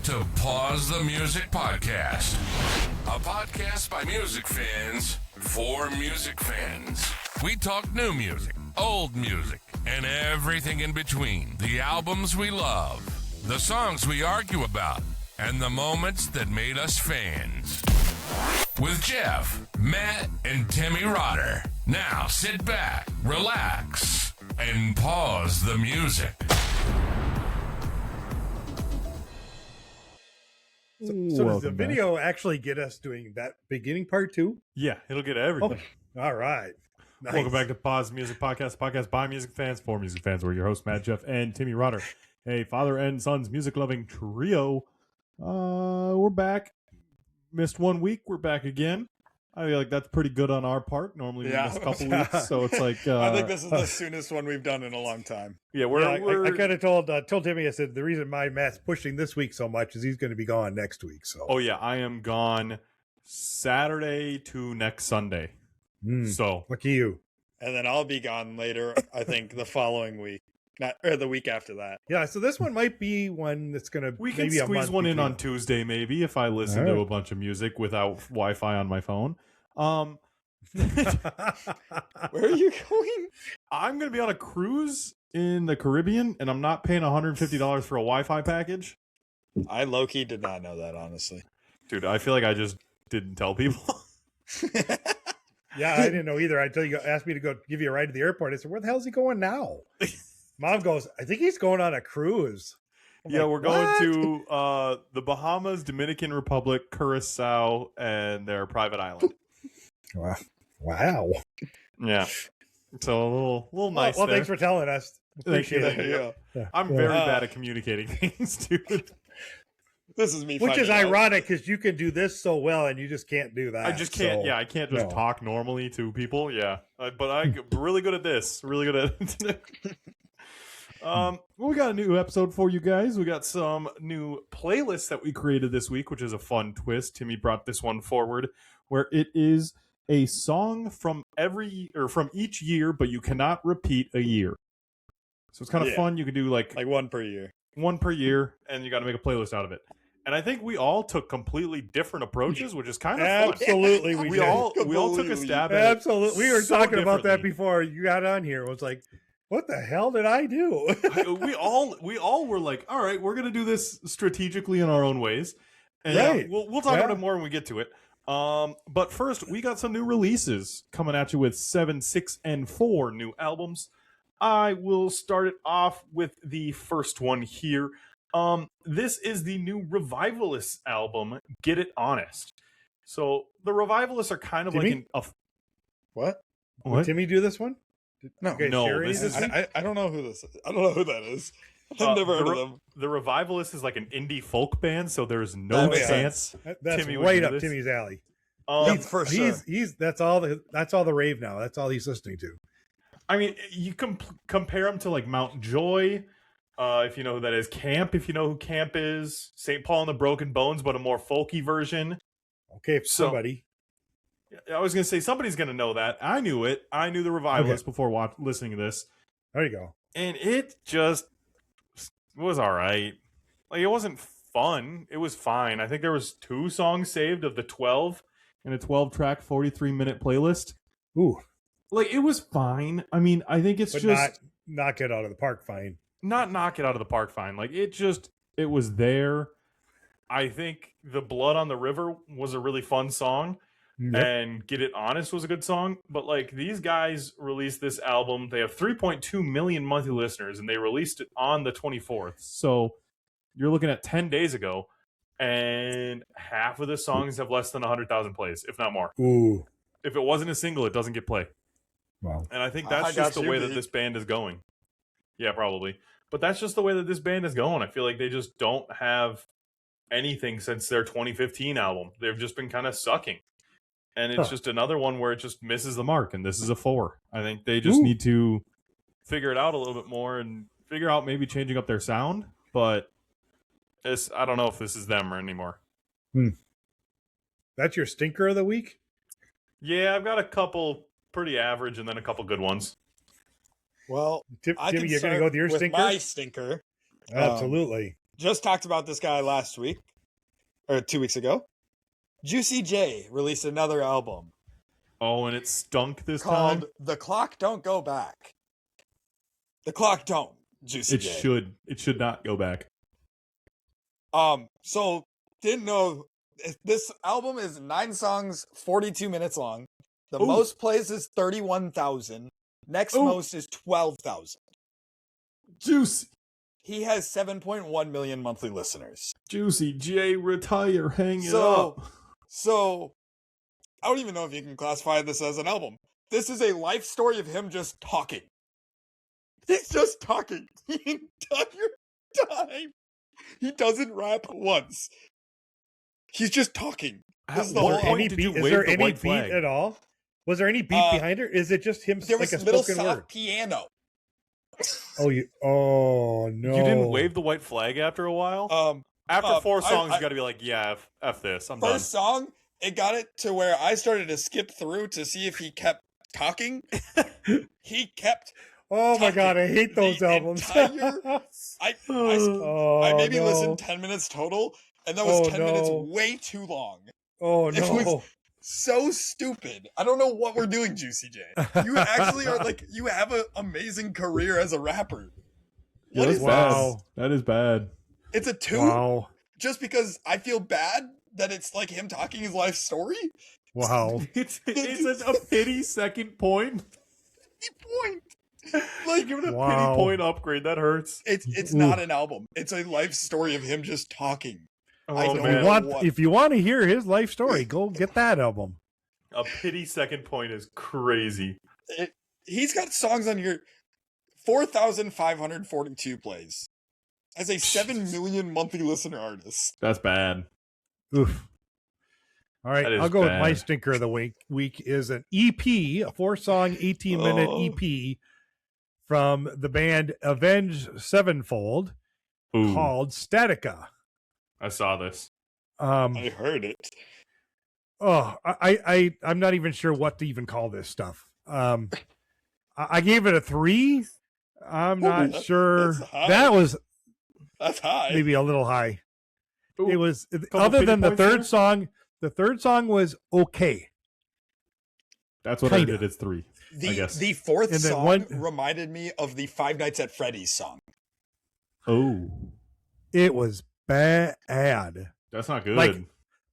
to Pause the Music Podcast, a podcast by music fans for music fans. We talk new music, old music, and everything in between. The albums we love, the songs we argue about, and the moments that made us fans. With Jeff, Matt, and Timmy Rotter. Now sit back, relax, and pause the music. So does the video actually get us doing that beginning part too? Yeah, it'll get everything. Oh, all right. Nice. Welcome back to Pause the Music Podcast, podcast by music fans for music fans. We're your hosts, Matt, Jeff, and Timmy Rotter, a father and son's music-loving trio. We're back. Missed 1 week. We're back again. I feel like that's pretty good on our part. Normally we miss a couple weeks, so it's like... I think this is the soonest one we've done in a long time. Yeah, I kind of told Timmy, I said, the reason my Matt's pushing this week so much is he's going to be gone next week. So. Oh, yeah, I am gone Saturday to next Sunday. So lucky you. And then I'll be gone later, I think, the following week. Or the week after that. Yeah, so this one might be one that's going to... We can squeeze one in on Tuesday, maybe, if I listen to a bunch of music without Wi-Fi on my phone. Where are you going? I'm going to be on a cruise in the Caribbean, and I'm not paying $150 for a Wi-Fi package. I low-key did not know that, honestly. Dude, I feel like I just didn't tell people. Yeah, I didn't know either until you asked me to go give you a ride to the airport. I said, where the hell is he going now? Mom goes, I think he's going on a cruise. We're going to the Bahamas, Dominican Republic, Curacao, and their private island. Wow. Yeah. So a little nice. Well, there. thanks for telling us. Appreciate it. Yeah. I'm very bad at communicating things, dude. This is me. Which is ironic because you can do this so well and you just can't do that. I just can't. I can't just talk normally to people. Yeah. But I'm really good at this. Really good at it. We got a new episode for you guys. We got some new playlists that we created this week, which is a fun twist. Timmy brought this one forward, where it is a song from each year, but you cannot repeat a year. So it's kind of fun. You can do like one per year. One per year, and you got to make a playlist out of it. And I think we all took completely different approaches, which is kind of fun. Absolutely, we all took a stab at it. Absolutely, we were talking about that before you got on here. It was like, what the hell did I do? we all were like, all right, we're gonna do this strategically in our own ways, and we'll talk about it more when we get to it. But first, we got some new releases coming at you with 7, 6, and 4 new albums. I will start it off with the first one here. This is the new Revivalists album, Get It Honest. So the Revivalists are kind of Timmy? What? Did Timmy do this one? No. I don't know who this is. I don't know who that is. I've never heard of them. The Revivalists is like an indie folk band, so there's no chance. That's Timmy right up Timmy's alley. For sure. That's all the rave now. That's all he's listening to. I mean, you can compare them to like Mount Joy, if you know who that is. Camp, if you know who Camp is. St. Paul and the Broken Bones, but a more folky version. Okay, somebody. I was going to say, somebody's going to know that. I knew it. I knew the Revivalists before listening to this. There you go. And it just was all right. Like, it wasn't fun. It was fine. I think there was 2 songs saved of the 12 in a 12-track, 43-minute playlist. Ooh. Like, it was fine. I mean, I think it's just... Not knock it out of the park fine. Not knock it out of the park fine. Like, it was there. I think The Blood on the River was a really fun song. Yep. And Get It Honest was a good song. But, like, these guys released this album. They have 3.2 million monthly listeners, and they released it on the 24th. So, you're looking at 10 days ago, and half of the songs have less than 100,000 plays, if not more. Ooh. If it wasn't a single, it doesn't get play. Wow. And I think that's just the way that this band is going. Yeah, probably. But that's just the way that this band is going. I feel like they just don't have anything since their 2015 album. They've just been kind of sucking. And it's just another one where it just misses the mark, and this is a 4. I think they just need to figure it out a little bit more and figure out maybe changing up their sound, but I don't know if this is them or anymore. That's your stinker of the week? Yeah, I've got a couple pretty average and then a couple good ones. Well, Timmy, you're going to go with your stinker? My stinker. Absolutely. just talked about this guy last week or 2 weeks ago. Juicy J released another album. Oh, and it stunk this called time? The Clock Don't Go Back. The Clock Don't, Juicy J. It should not go back. So didn't know this album is 9 songs, 42 minutes long. The most plays is 31,000. Next most is 12,000. Juicy. He has 7.1 million monthly listeners. Juicy J, retire, hang it up. So, I don't even know if you can classify this as an album. This is a life story of him just talking. He's just talking the entire time. He doesn't rap once. He's just talking. At Is there any beat at all? Was there any beat behind it? Is it just him there like was a little spoken soft word? piano. Oh no! You didn't wave the white flag after a while? After 4 songs, you got to be like, yeah, F this. I'm done. First song, it got it to where I started to skip through to see if he kept talking. He kept. Oh my god, I hate those albums. I maybe listened 10 minutes total, and that was 10 minutes way too long. Oh no. It was so stupid. I don't know what we're doing, Juicy J. You actually are like, you have an amazing career as a rapper. What is wow. That is bad. It's a 2? Wow. Just because I feel bad that it's like him talking his life story? Wow. It's a pity second point. Point. Like, give it a pity point upgrade. That hurts. It's not an album. It's a life story of him just talking. If you want to hear his life story, go get that album. A pity second point is crazy. He's got songs on here, 4,542 plays. As a 7 million monthly listener artist. That's bad. Oof. All right, I'll go with my stinker of the week is an EP, a 4-song, 18-minute EP from the band Avenged Sevenfold called Statica. I saw this. I heard it. Oh, I'm not even sure what to even call this stuff. I gave it a 3. I'm not sure. That's high. Maybe a little high. Ooh, it was other than the third song. The third song was okay. That's what I did. It's 3. I guess. The fourth song reminded me of the Five Nights at Freddy's song. Oh, it was bad. That's not good. Like,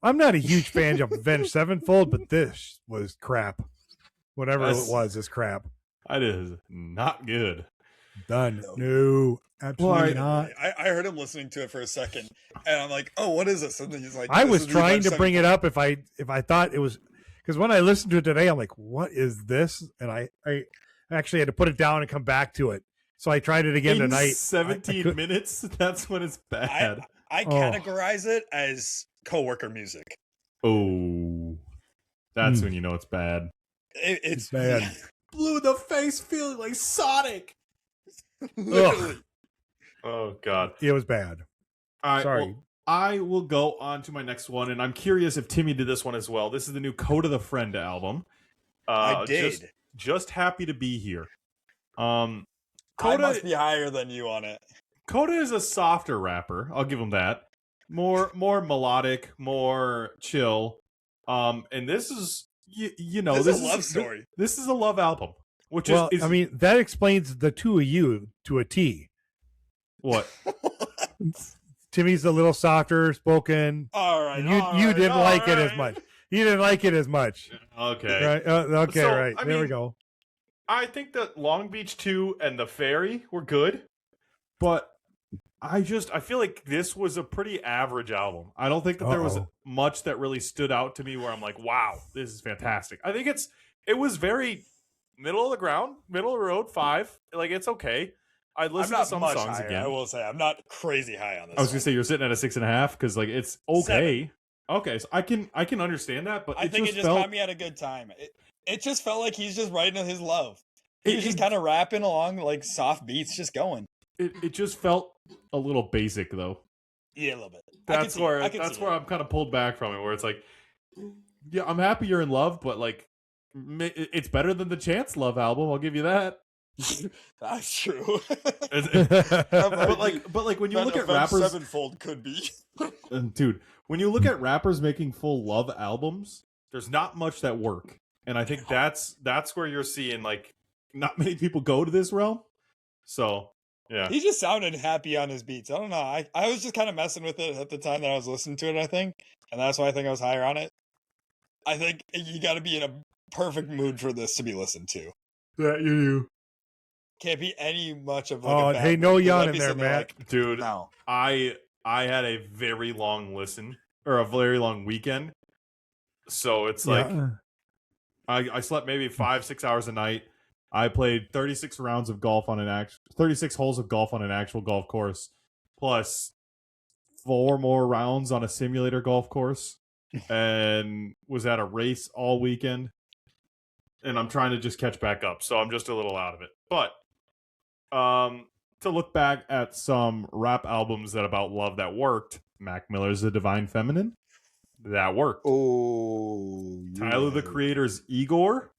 I'm not a huge fan of Avenged Sevenfold, but this was crap. Whatever it was is crap. That is not good. Done. No, absolutely not. I heard him listening to it for a second, and I'm like, "Oh, what is this?" And then he's like, "I was trying to bring it up if I thought it was because when I listened to it today, I'm like, what is this?" And I actually had to put it down and come back to it. So I tried it again tonight. 17 minutes. That's when it's bad. I categorize it as coworker music. Oh, that's when you know it's bad. It's bad. Blue in the face, feeling like Sonic. Literally. Oh God, it was bad. All right, sorry. Well, I will go on to my next one, and I'm curious if Timmy did this one as well. This is the new Code of the Friend album. I did. Just happy to be here. Coda must be higher than you on it. Coda is a softer rapper. I'll give him that. More melodic, more chill. And this is you know this is a love story. This is a love album, which is I mean that explains the two of you to a T. What? Timmy's a little softer spoken. All right. You didn't like it as much. You didn't like it as much. Okay. Right. Okay. So, right. There we go. I think that Long Beach 2 and The Ferry were good, but I feel like this was a pretty average album. I don't think that there was much that really stood out to me where I'm like, wow, this is fantastic. I think it was very middle of the ground, middle of the road, 5. Like, it's okay. I listened to some songs higher, again. I will say I'm not crazy high on this. I was gonna say you're sitting at a 6.5 because like it's okay. 7. Okay, so I can understand that, but I think it just caught me at a good time. It just felt like he's just writing his love. He's just kind of rapping along like soft beats, just going. It just felt a little basic though. Yeah, a little bit. That's where I'm kind of pulled back from it, where it's like, yeah, I'm happy you're in love, but like, it's better than the Chance Love album. I'll give you that. That's true. but like when you look at rappers, Sevenfold could be. Dude, when you look at rappers making full love albums, there's not much that work, and I think that's where you're seeing like not many people go to this realm. So yeah, he just sounded happy on his beats. I don't know. I was just kind of messing with it at the time that I was listening to it. I think, and that's why I think I was higher on it. I think you got to be in a perfect mood for this to be listened to. Yeah, you do. Can't be any much of like a bad hey, no mood. yawn in there, Matt. Like, Dude, no. I had a very long listen or a very long weekend, so it's like I slept maybe 5-6 hours a night. I played 36 rounds of golf on 36 holes of golf on an actual golf course, plus 4 more rounds on a simulator golf course, and was at a race all weekend. And I'm trying to just catch back up, so I'm just a little out of it. But to look back at some rap albums that about love that worked, Mac Miller's The Divine Feminine, that worked. Oh, Tyler the Creator's Igor,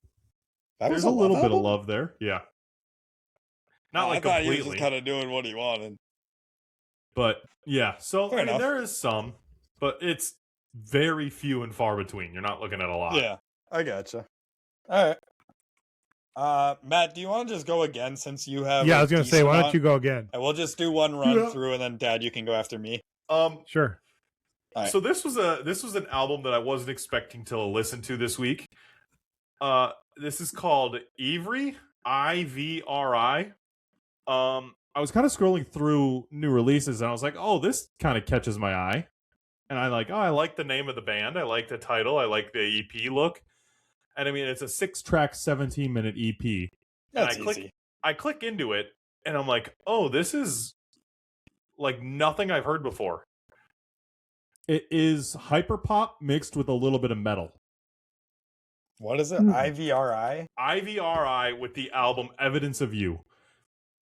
there's a little bit of love there. Yeah. Not like I thought completely. he was just kind of doing what he wanted. But yeah, so Fair enough. there is some, but it's very few and far between. You're not looking at a lot. Yeah, I gotcha. All right. Matt, do you want to just go again since you have? Yeah, I was going to say, why don't you go again? And we'll just do one run through, and then Dad, you can go after me. Sure. Right. So this was an album that I wasn't expecting to listen to this week. This is called Ivri, Ivri. I was kind of scrolling through new releases, and I was like, oh, this kind of catches my eye. And I like the name of the band. I like the title. I like the EP look. And I mean, it's a 6-track, 17-minute EP. That's and easy. I click into it, and I'm like, oh, this is like nothing I've heard before. It is hyperpop mixed with a little bit of metal. What is it? IVRI? IVRI with the album Evidence of You.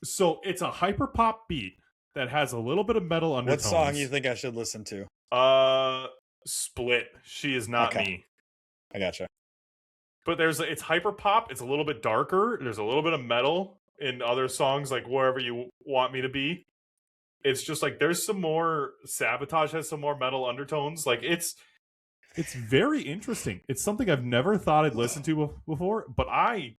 So it's a hyperpop beat that has a little bit of metal undertones. What song you think I should listen to? Split. She Is Not Me. I gotcha. But it's hyper pop. It's a little bit darker. There's a little bit of metal in other songs, like Wherever You Want Me to Be. It's just like there's some more. Sabotage has some more metal undertones. Like it's very interesting. It's something I've never thought I'd listen to before, but I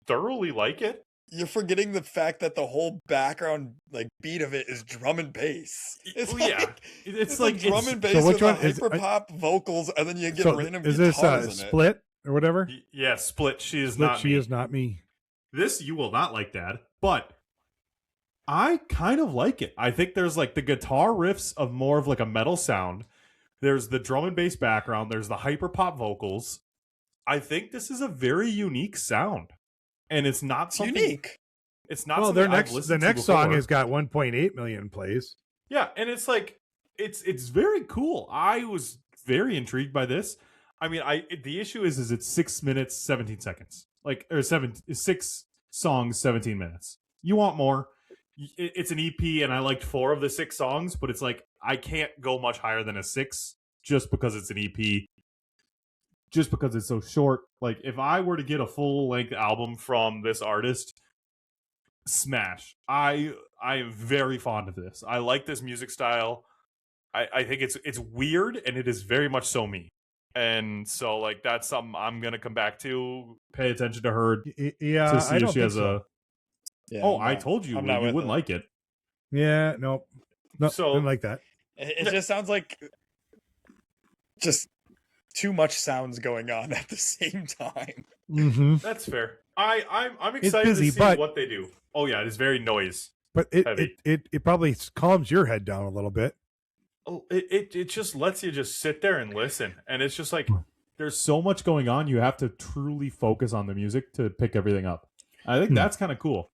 thoroughly like it. You're forgetting the fact that the whole background like beat of it is drum and bass. It's like drum and bass with hyper pop vocals, and then you get random guitars in it. Is this Split or whatever? Yeah, Split. She Is Not Me. She Is Not Me. This you will not like, Dad, but I kind of like it. I think there's like the guitar riffs of more of like a metal sound. There's the drum and bass background. There's the hyper pop vocals. I think this is a very unique sound. And it's not something unique. It's not. Well, the next song has got 1.8 million plays. Yeah, and it's like it's very cool. I was very intrigued by this. I mean, the issue is it's 6 minutes 17 seconds, like 6 songs 17 minutes. You want more? It's an EP, and I liked 4 of the 6 songs, but it's like I can't go much higher than a 6 just because it's an EP. Just because it's so short. Like, if I were to get a full-length album from this artist, smash. I am very fond of this. I like this music style. I think it's weird, and it is very much so me. And so, like, that's something I'm going to come back to, pay attention to her. Yeah, to see I don't if she think has so. I told you you wouldn't like it. Yeah, no, didn't like that. It just sounds like just too much sounds going on at the same time. Mm-hmm. That's fair. I'm excited to see what they do. Oh yeah, it is very noise. But it probably calms your head down a little bit. Oh, it just lets you just sit there and listen, and it's just like there's so much going on. You have to truly focus on the music to pick everything up. I think that's kind of cool.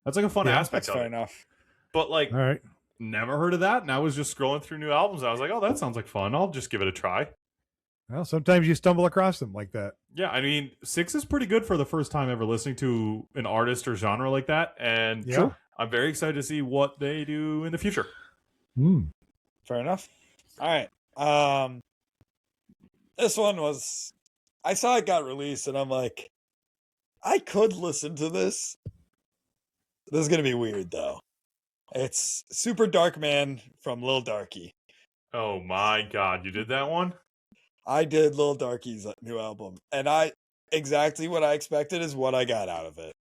That's like a fun aspect. That's fair enough. But like, all right, never heard of that, and I was just scrolling through new albums. And I was like, oh, that sounds like fun. I'll just give it a try. Well, sometimes you stumble across them like that. Yeah, I mean, 6 is pretty good for the first time ever listening to an artist or genre like that, and I'm very excited to see what they do in the future. Fair enough. All right. This one was, I saw it got released, and I'm like, I could listen to this, This is gonna be weird though. It's Super Dark Man from Lil Darky. Oh my god, you did that one? I did Lil Darky's new album, and exactly what I expected is what I got out of it.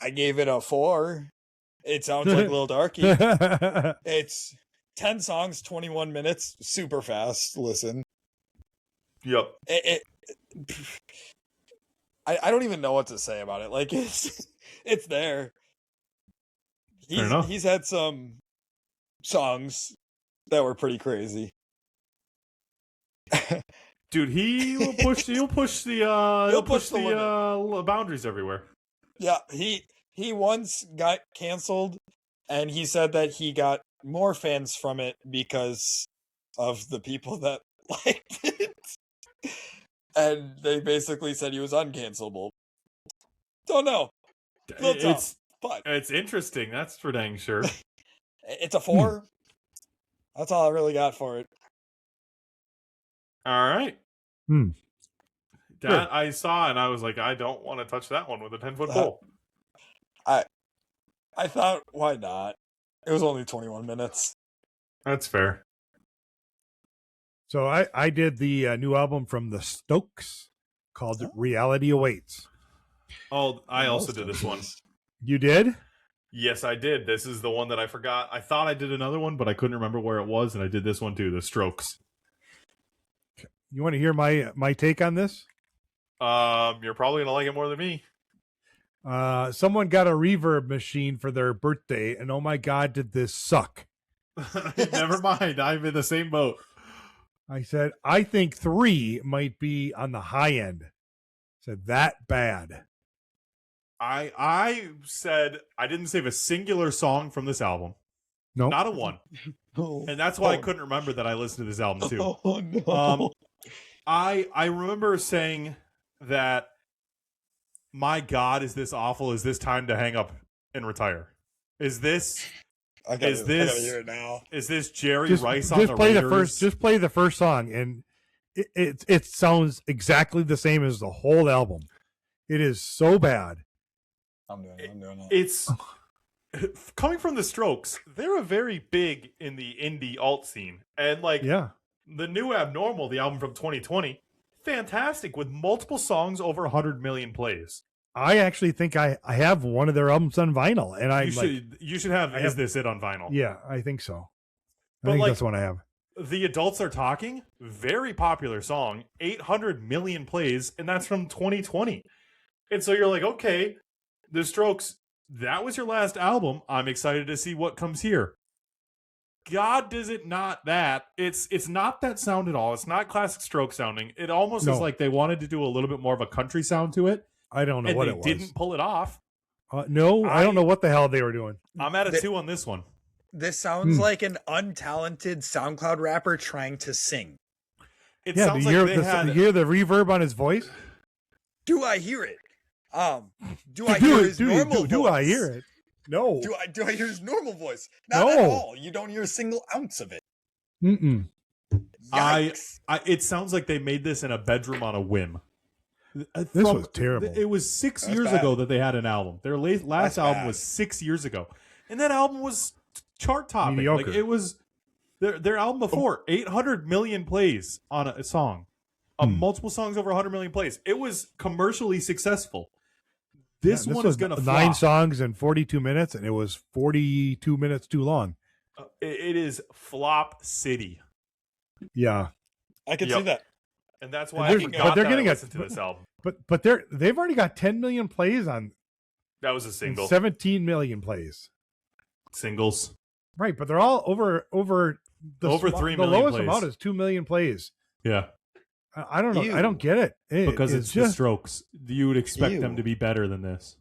I gave it a 4. It sounds like Lil Darky. It's 10 songs, 21 minutes, super fast. Listen. Yep. I don't even know what to say about it. Like it's there. He's had some songs that were pretty crazy. Dude, he'll push the boundaries everywhere. Yeah, he once got canceled, and he said that he got more fans from it because of the people that liked it. And they basically said he was uncancelable. Don't know. It's interesting, that's for dang sure. It's a 4. That's all I really got for it. All right. That sure. I saw, and I was like, I don't want to touch that one with a 10-foot pole. I thought, why not? It was only 21 minutes. That's fair. So I did the new album from the Stokes called Reality Awaits. Oh, I also did this one. You did? Yes, I did. This is the one that I forgot. I thought I did another one, but I couldn't remember where it was, and I did this one too, the Strokes. You want to hear my take on this? You're probably going to like it more than me. Someone got a reverb machine for their birthday, and oh my God, did this suck. Never mind. I'm in the same boat. I said, I think 3 might be on the high end. I said, that bad. I said I didn't save a singular song from this album. No. Not a one. And that's why I couldn't remember that I listened to this album too. Oh, no. I remember saying that, my God, is this awful? Is this time to hang up and retire? Is this I gotta hear it now. Is this Jerry Rice on the Raiders? Just play the first song, and it sounds exactly the same as the whole album. It is so bad. I'm doing it. It's coming from the Strokes. They're a very big in the indie alt scene, and the new Abnormal, the album from 2020, fantastic with multiple songs over 100 million plays. I actually think I have one of their albums on vinyl, and you should have Is This It on vinyl. Yeah, I think so. I think that's one I have. The Adults Are Talking, very popular song, 800 million plays, and that's from 2020. And so you're like, okay, the Strokes, that was your last album. I'm excited to see what comes here. God, does it not that? It's not that sound at all. It's not classic Strokes sounding. It almost is like they wanted to do a little bit more of a country sound to it. I don't know what it was. They didn't pull it off. No, I don't know what the hell they were doing. I'm at a 2 on this one. This sounds like an untalented SoundCloud rapper trying to sing. It sounds like you hear the reverb on his voice? Do I hear it? Do I hear his normal voice? Do I hear it? No. Do I hear his normal voice? Not at all. You don't hear a single ounce of it. Mm-mm. Yikes. It sounds like they made this in a bedroom on a whim. This was terrible. It was 6 years ago that they had an album. Their last album was 6 years ago, and that album was chart topping. Mediocre. Like it was their album before 800 million plays on a song, multiple songs over 100 million plays. It was commercially successful. This one is going to flop. 9 songs in 42 minutes, and it was 42 minutes too long. It is flop city. Yeah, I can see that. And that's why they're getting listen to this album. But they've already got 10 million plays on. That was a single. 17 million plays. Singles. Right, but they're all over 3 million. The lowest plays. Amount is 2 million plays. Yeah. I don't know. I don't get it. Because it's just the Strokes. You would expect them to be better than this.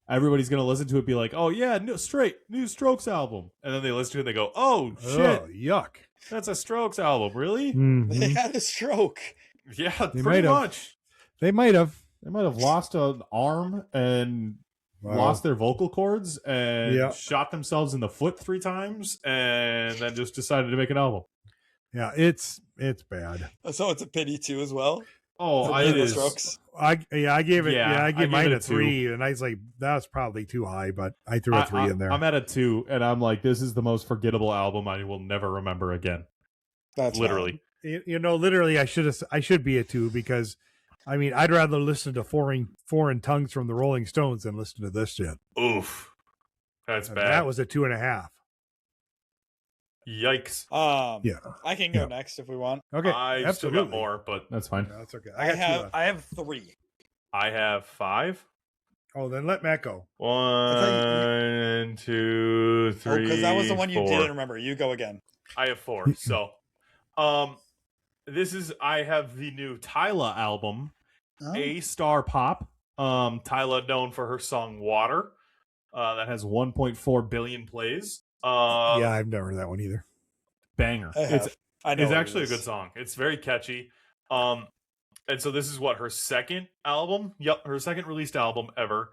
Everybody's going to listen to it and be like, oh, yeah, new Strokes album. And then they listen to it and they go, oh, shit. Oh, yuck. That's a Strokes album, really? Mm-hmm. They had a stroke. Yeah, pretty much. They might have. They might have lost an arm and lost their vocal cords and shot themselves in the foot 3 times and then just decided to make an album. Yeah, it's bad. So it's a pity too as well? it is. Strokes. I gave it. Yeah, I gave mine a 3, 2. and I was like, that's probably too high, but I threw a 3 in there. I'm at a 2, and I'm like, this is the most forgettable album I will never remember again. That's literally. Literally, I should be a 2 because, I mean, I'd rather listen to foreign tongues from the Rolling Stones than listen to this shit. Oof, that's bad. That was a 2.5. Yikes. Yeah, I can go next if we want. Okay, I absolutely. still got more, but that's fine. No, that's okay. I have 3. I have 5. Oh, then let Matt go. 1, 2, 3. Oh, because that was the one you 4. didn't remember. You go again. I have 4. So, I have the new Tyla album, A Star Pop. Tyla, known for her song Water, that has 1.4 billion plays. Yeah, I've never heard that one either. Banger. It's actually a good song. It's very catchy. And so this is her second album. Yep, her second released album ever.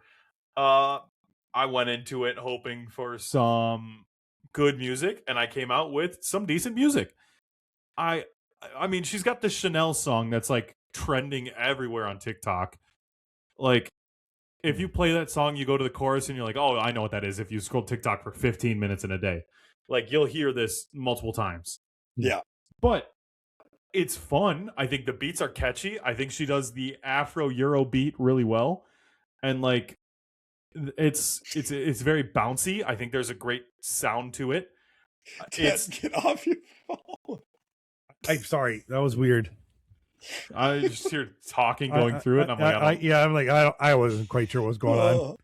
I went into it hoping for some good music, and I came out with some decent music. I mean, she's got the Chanel song that's like trending everywhere on TikTok. Like, if you play that song, you go to the chorus and you're like, oh, I know what that is. If you scroll TikTok for 15 minutes in a day, like, you'll hear this multiple times. Yeah. But it's fun. I think the beats are catchy. I think she does the Afro Euro beat really well. And like, it's very bouncy. I think there's a great sound to it. Get off your phone. I'm sorry. That was weird. I just hear talking going through it. And I'm like, I wasn't quite sure what was going on.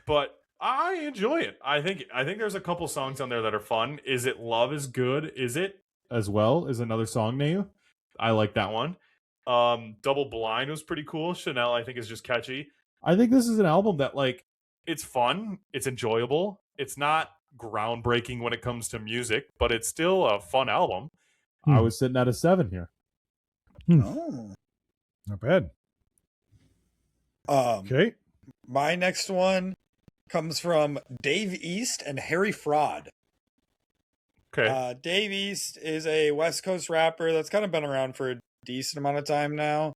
But I enjoy it. I think there's a couple songs on there that are fun. Is It Love Is Good? Is It as well is another song name. I like that one. Double Blind was pretty cool. Chanel, I think, is just catchy. I think this is an album that, like, it's fun. It's enjoyable. It's not groundbreaking when it comes to music, but it's still a fun album. I was sitting at a 7 here. Oh, not bad. Okay. My next one comes from Dave East and Harry Fraud. Okay. Dave East is a West Coast rapper that's kind of been around for a decent amount of time now.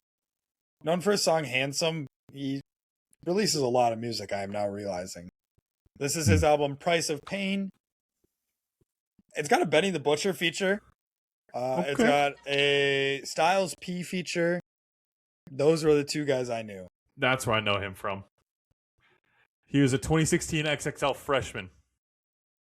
Known for his song Handsome, he releases a lot of music, I am now realizing. This is his album Price of Pain. It's got a Benny the Butcher feature. It's got a Styles P feature. Those were the 2 guys I knew. That's where I know him from. He was a 2016 XXL freshman.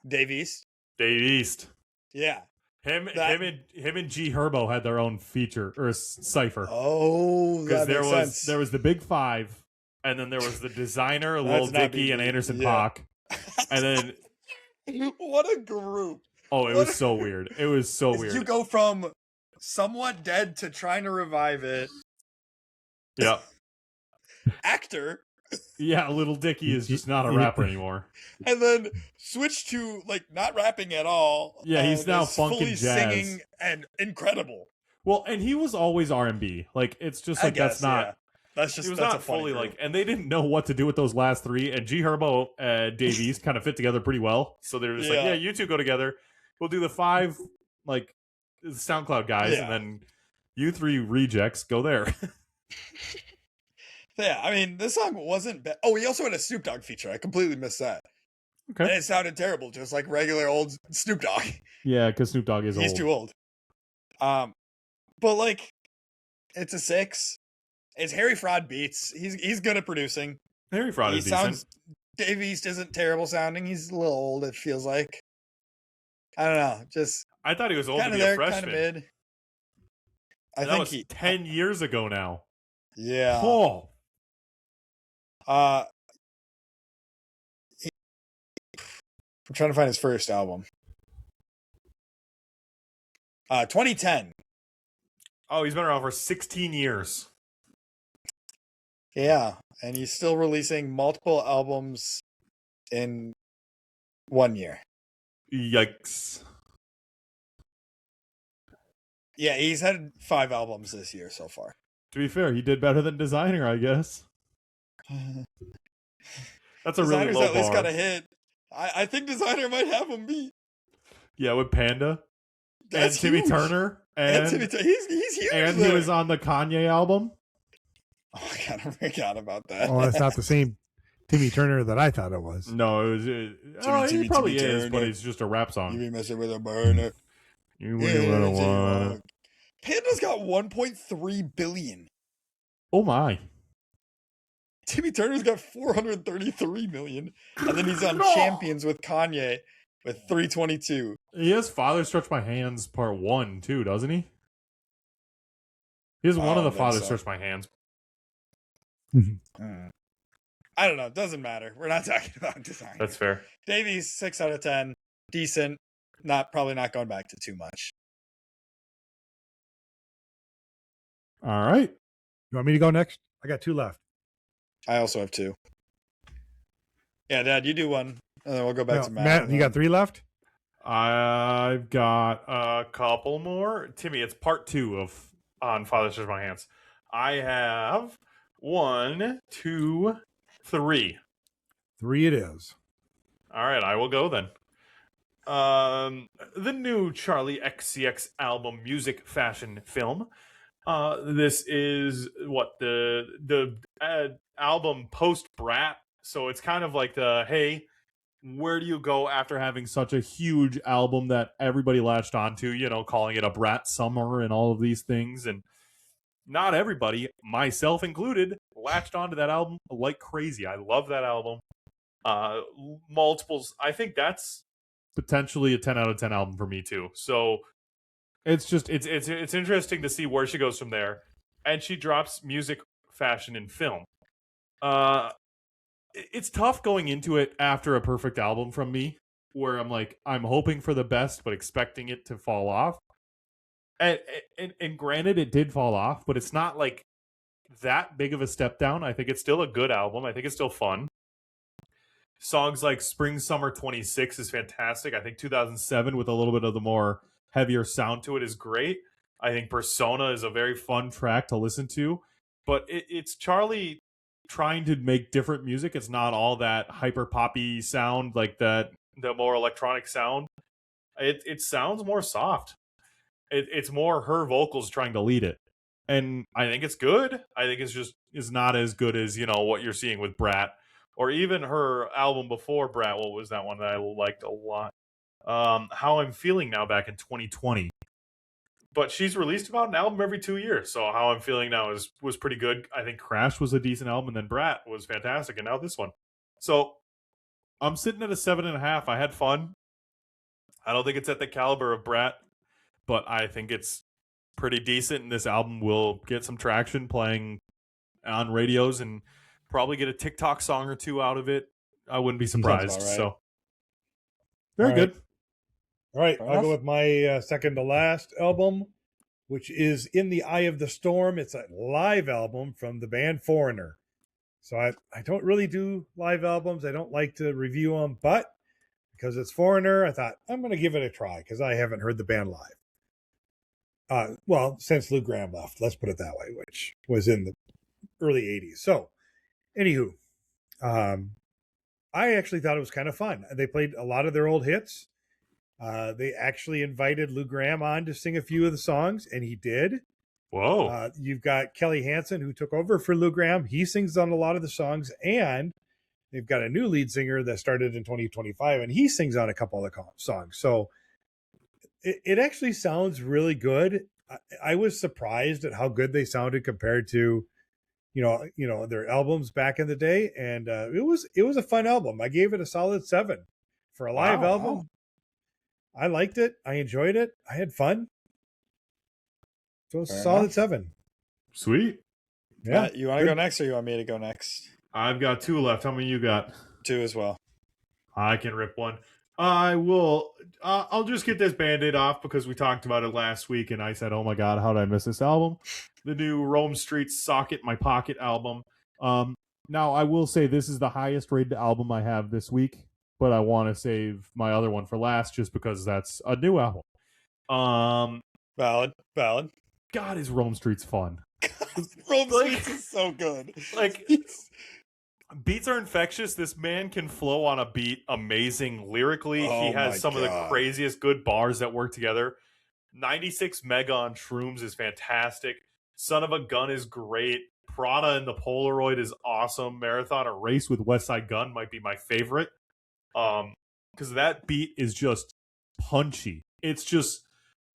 Dave East? Dave East. Yeah. Him and G Herbo had their own feature or cipher. Oh, that makes sense. There was the Big 5, and then there was the Designer, Lil Dicky, and Anderson .Paak. And then what a group. Oh, it was so weird. It was so weird. You go from somewhat dead to trying to revive it. Yeah. Actor. Yeah, Lil Dicky is just not a rapper anymore. And then switch to, like, not rapping at all. Yeah, he's now funk and jazz. Singing and incredible. Well, and he was always R&B. Like, it's just like, that's not... Yeah. That's just, it was that's not fully like, and they didn't know what to do with those last 3. And G Herbo and Dave East kind of fit together pretty well. So they're just like, yeah, you 2 go together. We'll do the 5 like SoundCloud guys, and then you 3 rejects go there. Yeah, I mean, this song wasn't bad. Oh, he also had a Snoop Dogg feature. I completely missed that. Okay, and it sounded terrible, just like regular old Snoop Dogg. Yeah, because Snoop Dogg is old. He's too old. But like, it's a 6. It's Harry Fraud beats. He's good at producing. Harry Fraud is decent. Dave East isn't terrible sounding. He's a little old, it feels like. I don't know. Just I thought he was old to be a freshman. Kind of mid. I think was 10 years ago now. Yeah. Oh. I'm trying to find his first album. 2010. Oh, he's been around for 16 years. Yeah, and he's still releasing multiple albums in 1 year. Yikes. Yeah, he's had 5 albums this year so far. To be fair, he did better than Designer, I guess. That's a Designer's really low at least bar. got a hit. I think Designer might have him beat. Yeah, with Panda. That's and Timmy huge. Turner. And Timmy, he's huge. And there. he was on the Kanye album. Oh my God, I forgot about that. Oh, it's not the same Timmy Turner that I thought it was. No, it was. He probably is, but it's just a rap song. You be messing with a burner. You really want. Panda's got 1.3 billion. Oh my! Timmy Turner's got 433 million, and then he's on Champions with Kanye with 322. He has Father Stretch My Hands Part 1 too, doesn't he? He has one of the Father Stretch My Hands. I don't know. It doesn't matter. We're not talking about design. That's fair. Davies, 6 out of 10. Decent. Probably not going back to too much. All right. You want me to go next? I got 2 left. I also have 2. Yeah, Dad, you do one, and then we'll go back to Matt. Matt, you got 3 left? I've got a couple more. Timmy, it's part 2 on Father Stretch My Hands. I have 1, 2, 3. 3 it is. All right, I will go then. The new Charlie XCX album, Music, Fashion, Film. This is the album post Brat, so it's kind of like hey, where do you go after having such a huge album that everybody latched onto? Calling it a Brat summer and all of these things, and not everybody, myself included, latched onto that album like crazy. I love that album. Multiples. I think that's potentially a 10 out of 10 album for me too. So it's interesting to see where she goes from there. And she drops Music, Fashion, and Film. It's tough going into it after a perfect album from me, where I'm hoping for the best but expecting it to fall off. And granted, it did fall off, but it's not like that big of a step down. I think it's still a good album. I think it's still fun. Songs like Spring Summer 26 is fantastic. I think 2007 with a little bit of the more heavier sound to it is great. I think Persona is a very fun track to listen to. But it's Charlie trying to make different music. It's not all that hyper poppy sound like that, the more electronic sound. It sounds more soft. It's more her vocals trying to lead it. And I think it's good. I think it's not as good as, what you're seeing with Brat. Or even her album before Brat. What was that one that I liked a lot? How I'm Feeling Now back in 2020. But she's released about an album every 2 years. So How I'm Feeling Now was pretty good. I think Crash was a decent album. And then Brat was fantastic. And now this one. So I'm sitting at a 7.5. I had fun. I don't think it's at the caliber of Brat. But I think it's pretty decent. And this album will get some traction playing on radios and probably get a TikTok song or 2 out of it. I wouldn't be surprised. Right. So very good. All right. I'll go with my second to last album, which is In the Eye of the Storm. It's a live album from the band Foreigner. So I don't really do live albums. I don't like to review them, but because it's Foreigner, I thought I'm going to give it a try because I haven't heard the band live. Well, since Lou Gramm left, let's put it that way, which was in the early 80s. So anywho, I actually thought it was kind of fun. They played a lot of their old hits. They actually invited Lou Gramm on to sing a few of the songs, and he did. Whoa. You've got Kelly Hansen, who took over for Lou Gramm. He sings on a lot of the songs, and they've got a new lead singer that started in 2025, and he sings on a couple of the songs. So it actually sounds really good. I was surprised at how good they sounded compared to their albums back in the day, and it was a fun album. I gave it a solid 7 for a live album. Wow. I liked it. I enjoyed it. I had fun. So it's a solid 7. Sweet. Yeah. You want to go next, or you want me to go next? I've got 2 left. How many you got? 2 as well. I can rip one. I will. I'll just get this Band-Aid off because we talked about it last week, and I said, "Oh my God, how did I miss this album?" The new Rome Street's Socket My Pocket album. Now I will say this is the highest rated album I have this week, but I want to save my other one for last just because that's a new album. Valid. God, is Rome Street's fun. Rome Street's is so good. Beats are infectious. This man can flow on a beat amazing lyrically. He has some of the craziest good bars that work together. 96 Mega on Shrooms is fantastic. Son of a Gun is great. Prada and the Polaroid is awesome. Marathon or Race with West Side Gun might be my favorite. Because that beat is just punchy. It's just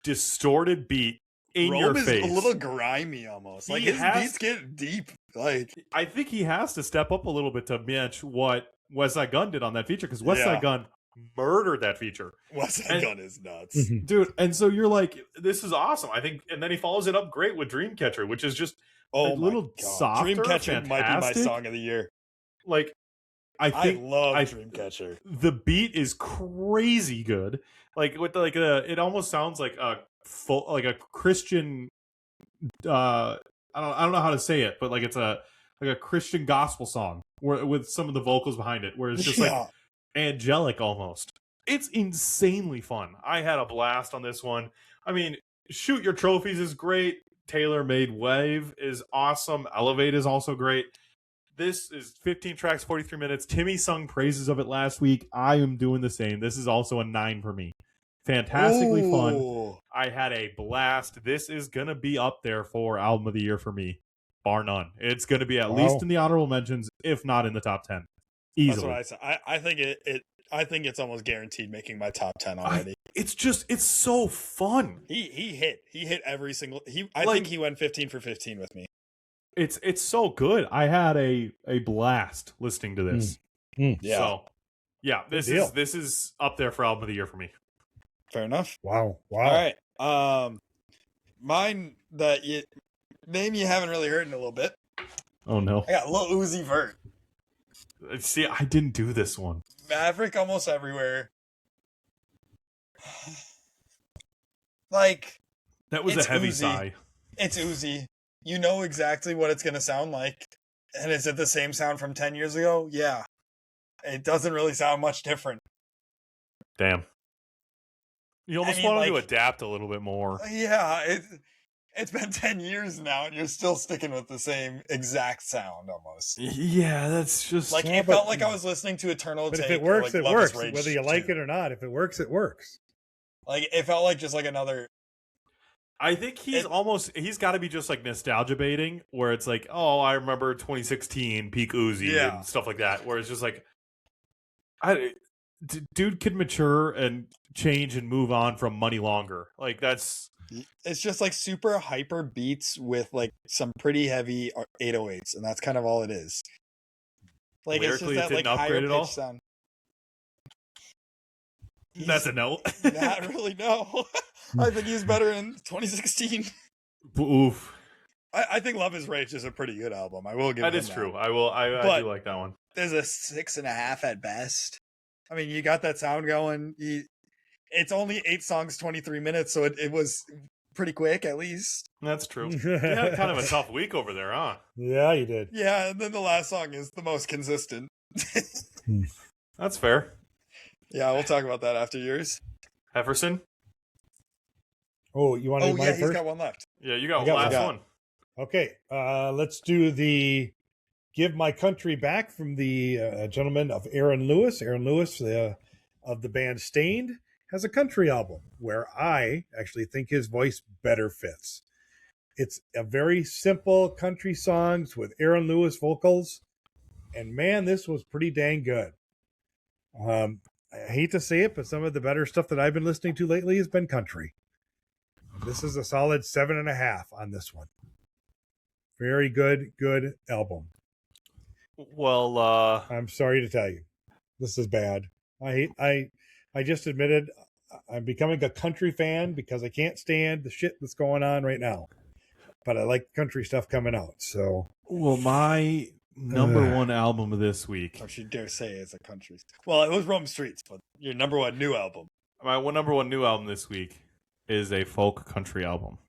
distorted beat in Rome your is face. a little grimy almost. Like his beats get deep. Like I think he has to step up a little bit to match what West Side Gun did on that feature, because West Side Gun murdered that feature. West Side Gun is nuts, dude. And so you're like, this is awesome. I think, and then he follows it up great with Dreamcatcher, which is just a little softer. Dreamcatcher might be my song of the year. Like, I love Dreamcatcher. The beat is crazy good. Like with it almost sounds like a Christian. I don't know how to say it, but like it's a Christian gospel song with some of the vocals behind it, where it's just like angelic almost. It's insanely fun. I had a blast on this one. I mean, Shoot Your Trophies is great. Tailor Made Wave is awesome. Elevate is also great. This is 15 tracks, 43 minutes. Timmy sung praises of it last week. I am doing the same. This is also a 9 for me. Fantastically fun. I had a blast. This is going to be up there for album of the year for me, bar none. It's going to be at least in the honorable mentions, if not in the top 10. Easily. That's what I said. I think it's almost guaranteed making my top 10 already. It's so fun. He hit every single. I think he went 15 for 15 with me. It's so good. I had a blast listening to this. Yeah. So yeah, this is up there for album of the year for me. Fair enough. Wow. All right. Mine that name you haven't really heard in a little bit. Oh no. I got Lil Uzi Vert. See, I didn't do this one. Maverick Almost Everywhere. Like that was a heavy sigh. It's Uzi. You know exactly what it's gonna sound like. And is it the same sound from 10 years ago? Yeah. It doesn't really sound much different. Damn. You almost want to adapt a little bit more. Yeah, it's been 10 years now, and you're still sticking with the same exact sound almost. Yeah, that's just like it felt like I was listening to Eternal But Take. if it works, it works. Rage Whether you like it or not, if it works, it works. Like it felt like just like another. I think he's got to be just like nostalgia baiting, where it's like, oh, I remember 2016 peak Uzi and stuff like that, where it's just like, dude could mature and change and move on from Money Longer. Like it's just like super hyper beats with like some pretty heavy 808s, and that's kind of all it is. Like lyrically, it's just that like higher pitch sound. That's a no. Not really, no. I think he was better in 2016. Oof. I think Love Is Rage is a pretty good album. I will give that. That is true. I do like that one. There's a 6.5 at best. I mean, you got that sound going. It's only 8 songs, 23 minutes, so it was pretty quick, at least. That's true. You had kind of a tough week over there, huh? Yeah, you did. Yeah, and then the last song is the most consistent. That's fair. Yeah, we'll talk about that after yours. Hefferson? Oh, you want to do mine first? He's got one left. Yeah, you got last one. Okay, let's do the Give My Country Back from the gentleman of Aaron Lewis. Aaron Lewis of the band Stained has a country album where I actually think his voice better fits. It's a very simple country songs with Aaron Lewis vocals. And man, this was pretty dang good. I hate to say it, but some of the better stuff that I've been listening to lately has been country. This is a solid 7.5 on this one. Very good album. Well, I'm sorry to tell you, this is bad. I just admitted I'm becoming a country fan because I can't stand the shit that's going on right now. But I like country stuff coming out. So, well, my number one album of this week. Don't you dare say it's a country. Well, it was Rome Streets, but your number one new album. My number one new album this week is a folk country album.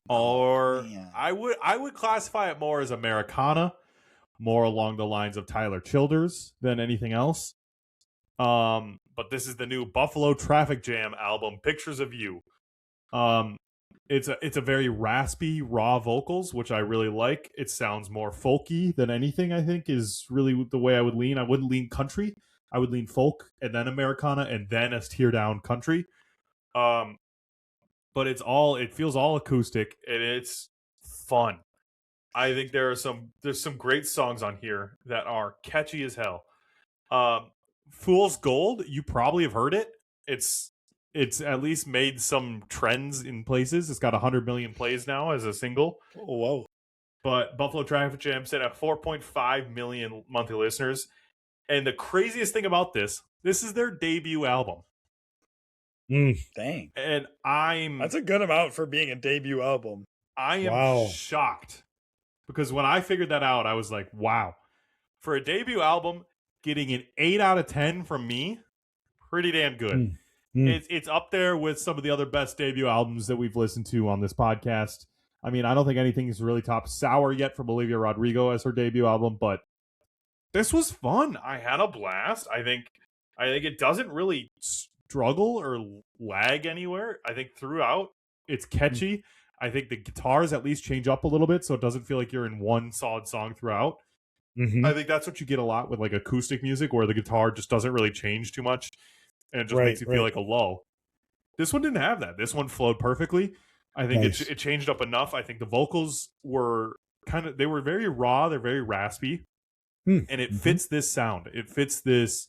Or I would classify it more as Americana, more along the lines of Tyler Childers than anything else. But this is the new Buffalo Traffic Jam album, Pictures of You. It's a very raspy, raw vocals, which I really like. It sounds more folky than anything, I think, is really the way I would lean. I wouldn't lean country. I would lean folk and then Americana and then a tear down country. but it feels all acoustic and it's fun. I think there's some great songs on here that are catchy as hell. Fool's Gold, you probably have heard it. It's at least made some trends in places. It's got 100 million plays now as a single. Oh, wow. But Buffalo Traffic Jam said at 4.5 million monthly listeners. And the craziest thing about this is their debut album. Dang. And that's a good amount for being a debut album. I am shocked. Because when I figured that out, I was like, wow. For a debut album, getting an 8 out of 10 from me, pretty damn good. It's up there with some of the other best debut albums that we've listened to on this podcast. I mean, I don't think anything's really topped Sour yet from Olivia Rodrigo as her debut album, but this was fun. I had a blast. I think it doesn't really struggle or lag anywhere. I think throughout it's catchy. I think the guitars at least change up a little bit so it doesn't feel like you're in one solid song throughout. I think that's what you get a lot with like acoustic music where the guitar just doesn't really change too much and it just makes you feel like a lull. This one didn't have that. This one flowed perfectly. I think it changed up enough. I think the vocals were they were very raw. They're very raspy. And it fits this sound. It fits this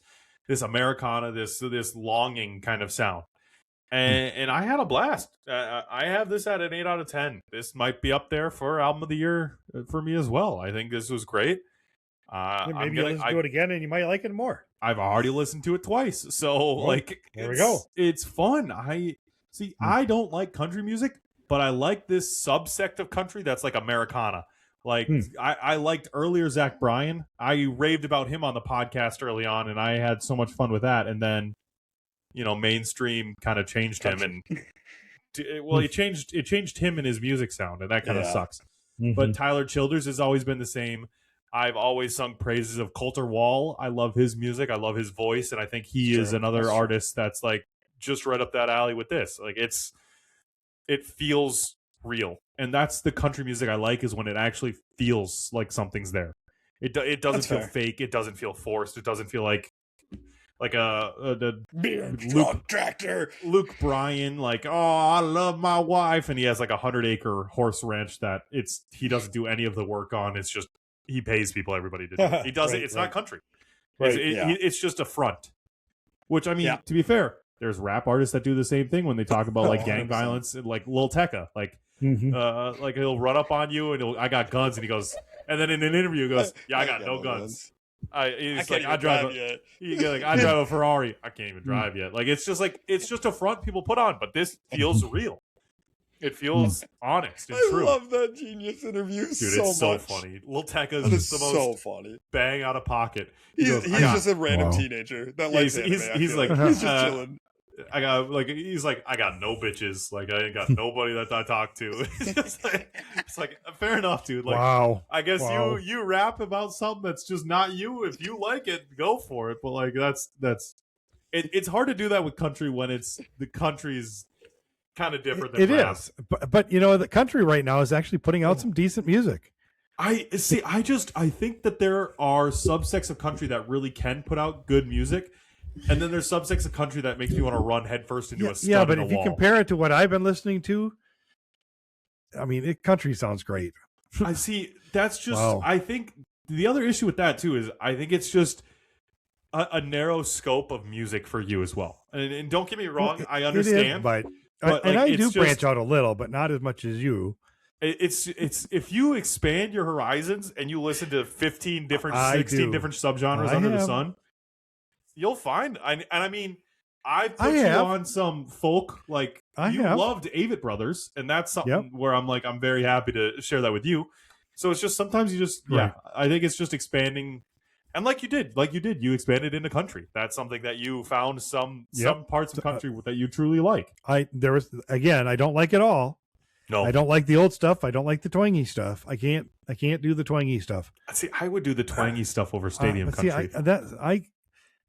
Americana, this longing kind of sound. And I had a blast. I have this at an 8 out of 10. This might be up there for album of the year for me as well. I think this was great. Maybe you'll do it again and you might like it more. I've already listened to it twice. So there we go. It's fun. I don't like country music, but I like this subsect of country that's like Americana. Like I liked earlier Zach Bryan. I raved about him on the podcast early on, and I had so much fun with that. And then, mainstream kind of changed him, and it changed him and his music sound, and that kind of sucks. But Tyler Childers has always been the same. I've always sung praises of Coulter Wall. I love his music. I love his voice, and I think he is another artist that's like just right up that alley with this. Like it feels real. And that's the country music I like, is when it actually feels like something's there. It doesn't feel fake. It doesn't feel forced. It doesn't feel like Luke Bryan, like, oh, I love my wife, and he has like 100-acre horse ranch that he doesn't do any of the work on. It's just he pays people, everybody to do it. He does it. It's not country. It's just a front. Which, I mean, to be fair, there's rap artists that do the same thing when they talk about like gang violence, and like Lil Tecca, like he'll run up on you and I got guns, and he goes, and then in an interview he goes, yeah, I got no guns. I drive a Ferrari. I can't even drive yet. Like it's just a front people put on, but this feels real. It feels honest and true. I love that Genius interview. Dude, it's so funny. Lil Tecca is just the most funny. Bang out of pocket. He's just a random teenager that likes anime. He's like he's just chilling. I got no bitches. Like I ain't got nobody that I talk to. It's like fair enough, dude. Like, wow. I guess you rap about something that's just not you. If you like it, go for it. But like it's hard to do that with country when the country's kind of different than rap. Is. But the country right now is actually putting out some decent music. I think that there are subsects of country that really can put out good music. And then there's subsects of country that makes me want to run headfirst into a stud. Yeah, but if you compare it to what I've been listening to, I mean, country sounds great. I see. That's just. Wow. I think the other issue with that too is I think it's just a narrow scope of music for you as well. And don't get me wrong, I understand, but I do branch out a little, but not as much as you. It's if you expand your horizons and you listen to 16 different subgenres under the sun. You'll find, I mean, I put you on some folk, like you loved Avett Brothers, and that's something where I'm very happy to share that with you. So it's just sometimes you just, I think it's just expanding, and like you did, you expanded into country. That's something that you found some parts of country that you truly like. I don't like it all. No, I don't like the old stuff. I don't like the twangy stuff. I can't do the twangy stuff. See, I would do the twangy stuff over stadium country.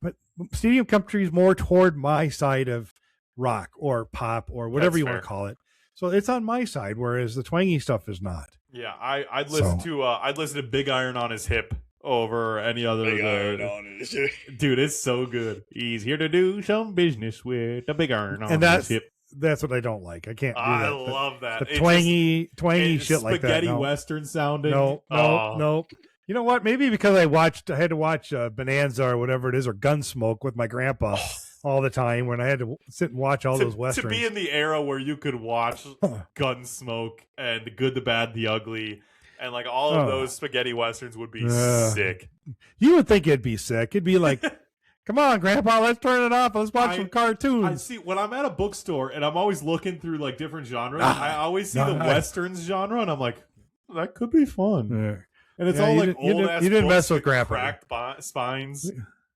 But stadium country is more toward my side of rock or pop or whatever you want to call it. So it's on my side, whereas the twangy stuff is not. Yeah, I'd listen to Big Iron on His Hip over any other. Big Iron on His Hip. Dude, it's so good. He's here to do some business with the Big Iron on His Hip. that's what I don't like. I can't do that. I love that. The twangy shit like that. Spaghetti Western sounding. No. You know what? Maybe because I had to watch Bonanza or whatever it is, or Gunsmoke with my grandpa all the time when I had to sit and watch all those Westerns. To be in the era where you could watch Gunsmoke and The Good, the Bad, the Ugly, and like all of those spaghetti Westerns would be sick. You would think it'd be sick. It'd be like, come on, Grandpa, let's turn it off. Let's watch some cartoons. I see when I'm at a bookstore and I'm always looking through like different genres. I always see the Westerns genre, and I'm like, that could be fun. Yeah. And it's all like old ass. You didn't mess with Grandpa. Grandpa. Spines.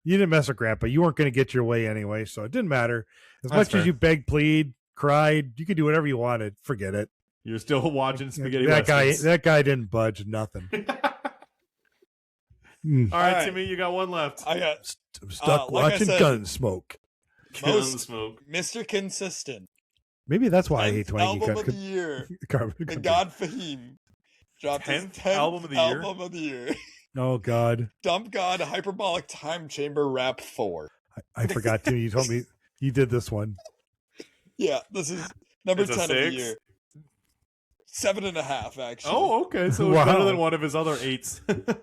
You didn't mess with Grandpa. You weren't going to get your way anyway, so it didn't matter. As much as you begged, plead, cried, you could do whatever you wanted. Forget it. You're still watching spaghetti. That guy didn't budge nothing. All right, Timmy, you got one left. I got stuck watching Gunsmoke. Gunsmoke. Mr. Consistent. Maybe that's why I hate Twangy. Album of the year. The God Fahim dropped his 10th album of the year. Oh God. Dump God Hyperbolic Time Chamber Rap 4. I forgot to. You told me you did this one. Yeah, this is number 10 of the year. 7.5, actually. Oh, okay. So it's better than one of his other 8s.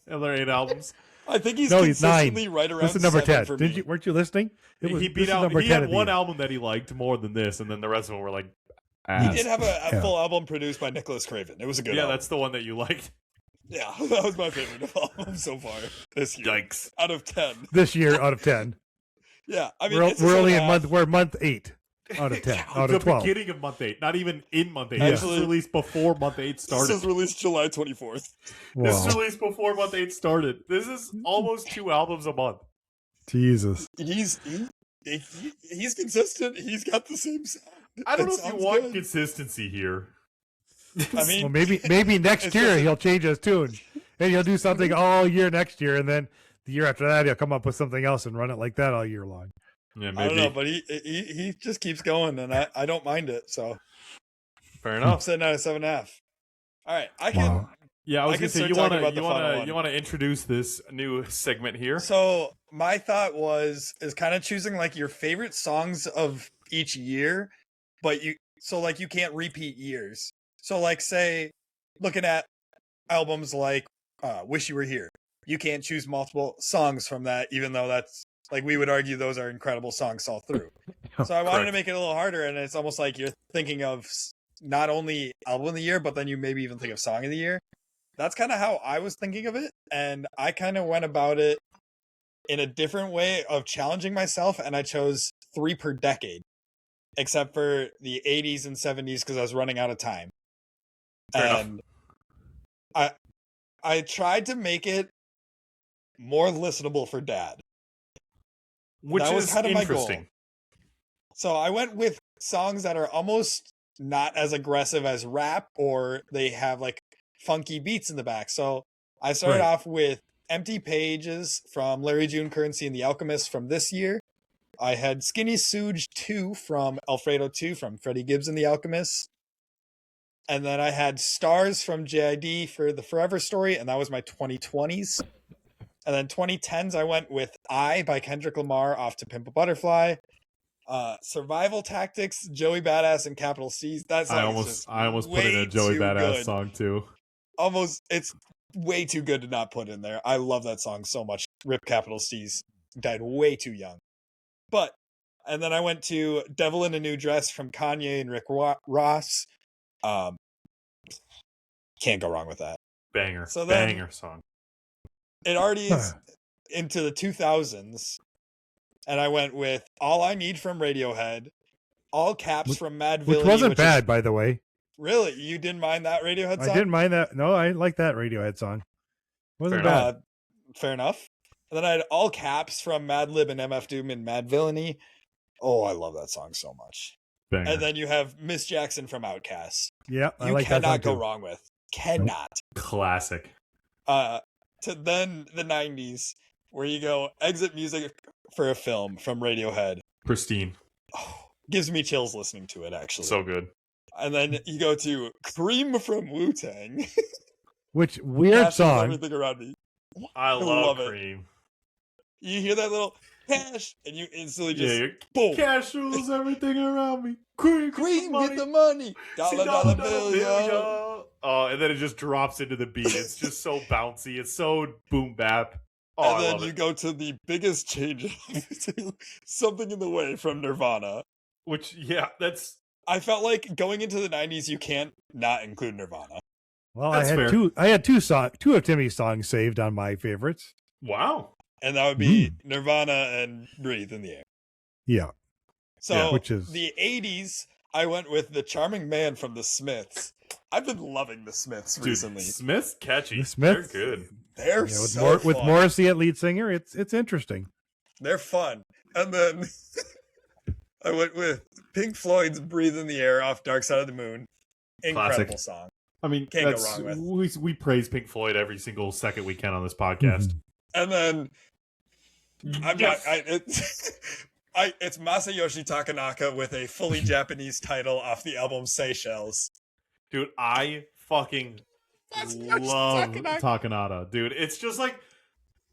Other 8 albums. I think he's consistently 9. right around. This is number 10. For me. Weren't you listening? He beat out. He had one album that he liked more than this, and then the rest of them were like. He did have a full album produced by Nicholas Craven. It was a good album. That's the one that you liked. Yeah, that was my favorite of album so far this year. Yikes! Out of 10. This year, out of 10. Yeah, I mean, we're only in month. We're month 8 out of 10. Out of 12. The beginning of month 8, not even in month 8. This was released before month 8 started. This was released July 24th. Wow. This was released before month 8 started. This is almost 2 albums a month. Jesus. He's consistent. He's got the same sound. I don't know if you want consistency here. I mean, well, maybe next year he'll change his tune, and he'll do something all year next year, and then the year after that he'll come up with something else and run it like that all year long. Yeah, maybe. I don't know, but he just keeps going, and I don't mind it. So fair enough. I'm sitting at a 7.5. All right, I can. Wow. Yeah, I was gonna say you want to introduce this new segment here. So my thought is kind of choosing like your favorite songs of each year, but you can't repeat years. So like say looking at albums like Wish You Were Here, you can't choose multiple songs from that, even though that's like we would argue those are incredible songs all through. So I wanted to make it a little harder, and it's almost like you're thinking of not only album of the year, but then you maybe even think of song of the year. That's kind of how I was thinking of it, and I kind of went about it in a different way of challenging myself, and I chose 3 per decade, except for the 80s and 70s because I was running out of time. And I tried to make it more listenable for Dad. Which that was kind of interesting. My goal. So I went with songs that are almost not as aggressive as rap, or they have like funky beats in the back. So I started off with Empty Pages from Larry June Currency and the Alchemist from this year. I had Skinny Suge 2 from Alfredo 2 from Freddie Gibbs and the Alchemist. And then I had Stars from JID for the Forever Story, and that was my 2020s. And then 2010s, I went with I by Kendrick Lamar off To Pimp a Butterfly. Survival Tactics, Joey Badass and Capital C's. That song I almost put in a Joey Badass song too. It's way too good to not put in there. I love that song so much. Rip Capital C's died way too young. And then I went to Devil in a New Dress from Kanye and Rick Ross. Can't go wrong with that. Banger. So then, banger song. It already is into the 2000s. And I went with All I Need from Radiohead, All Caps from Mad Villainy. Which wasn't bad, by the way. Really? You didn't mind that Radiohead song? I didn't mind that. No, I like that Radiohead song. Wasn't bad. Fair enough. And then I had All Caps from Madlib and MF Doom and Mad Villainy. Oh, I love that song so much. Banger. And then you have Miss Jackson from Outkast. Yeah, I like that song. You cannot go wrong with. Cannot. Classic. To then the 90s, where you go Exit Music for a Film from Radiohead. Pristine. Oh, gives me chills listening to it, actually. So good. And then you go to Cream from Wu-Tang. Which weird song. Everything around me. I love Cream. You hear that little... cash, and you instantly just boom. Cash rules everything around me. Cream, get the money. Dollar bill, yo. Oh, and then it just drops into the beat. It's just so bouncy. It's so boom bap. Oh, and then you go to the biggest change to Something in the Way from Nirvana. Which, yeah, that's... I felt like going into the 90s, you can't not include Nirvana. Well, I had two of Timmy's songs saved on my favorites. Wow. And that would be Nirvana and Breathe in the Air. Yeah. So which is the 80s, I went with The Charming Man from the Smiths. I've been loving the Smiths recently. Smiths catchy. The Smiths, they're good. They're with Morrissey at lead singer, it's interesting. They're fun. And then I went with Pink Floyd's Breathe in the Air off Dark Side of the Moon. Incredible Classic song. I mean, can't go wrong with. We praise Pink Floyd every single second we can on this podcast. And then it's Masayoshi Takanaka with a fully Japanese title off the album Seychelles. Dude, I fucking love Takanada. Dude, it's just like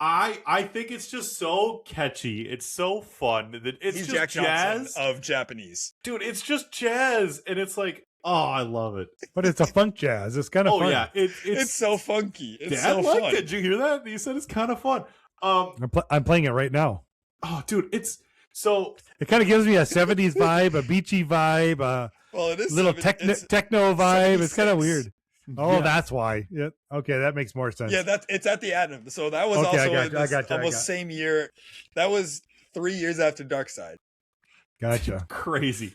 I think it's just so catchy. It's so fun. It's He's just Jack jazz Johnson of Japanese. Dude, it's just jazz, and it's like, oh, I love it. But it's a funk jazz. It's kind of fun. Oh yeah, it's so funky. It's Dad so liked fun. it. Did you hear that? He said it's kind of fun. I'm playing it right now. Oh, dude, it's so. It kind of gives me a 70s vibe, a beachy vibe, Well, it is little techno vibe. It's kind of weird. Oh, Yeah. That's why. Yeah. Okay, that makes more sense. Yeah, it's at the end. So that was almost same year. That was 3 years after Dark Side. Gotcha. Crazy.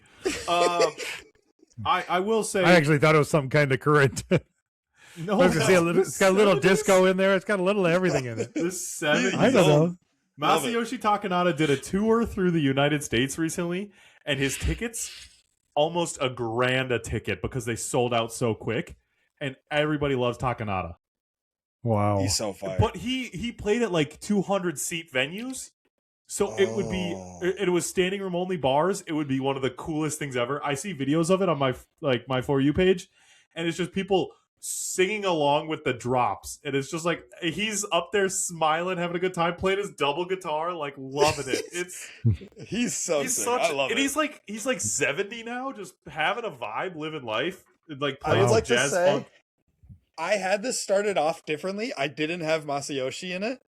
I will say, I actually thought it was something kind of current. no, I was gonna say it's got a little disco in there. It's got a little everything in it. The 70s. I don't know. Masayoshi Takanada did a tour through the United States recently, and his tickets almost $1,000 a ticket because they sold out so quick, and everybody loves Takanada. Wow, He's so fire. But he played at like 200 seat venues, so it would be it was standing room only bars. It would be one of the coolest things ever. I see videos of it on my For You page, and it's just people singing along with the drops, and it's just like he's up there smiling, having a good time, playing his double guitar, like loving it. It's he's sick. I love it. He's like 70 now, just having a vibe, living life, like I playing would like jazz to say, funk. I had this started off differently. I didn't have Masayoshi in it,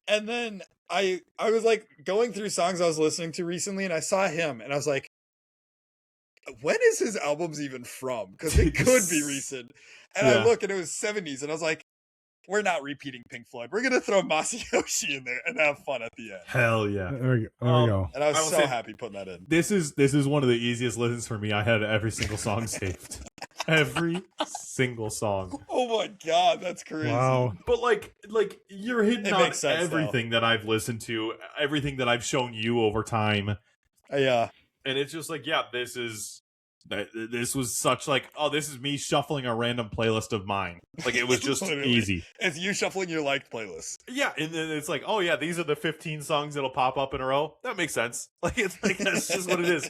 and then I was like going through songs I was listening to recently, and I saw him, and I was like, when is his albums even from? Because it could be recent. And I look, and it was 70s, and I was like, we're not repeating Pink Floyd. We're going to throw Masayoshi in there and have fun at the end. Hell yeah. There we go. And I was so happy putting that in. This is one of the easiest listens for me. I had every single song saved. Every single song. Oh my God, that's crazy. Wow. But like you're hitting on everything though. that I've listened to, everything that I've shown you over time. Yeah. And it's just like, yeah, this was such like, oh, this is me shuffling a random playlist of mine. Like, it was just easy. It's you shuffling your liked playlist. Yeah, and then it's like, oh yeah, these are the 15 songs that'll pop up in a row. That makes sense. Like, it's like that's just what it is.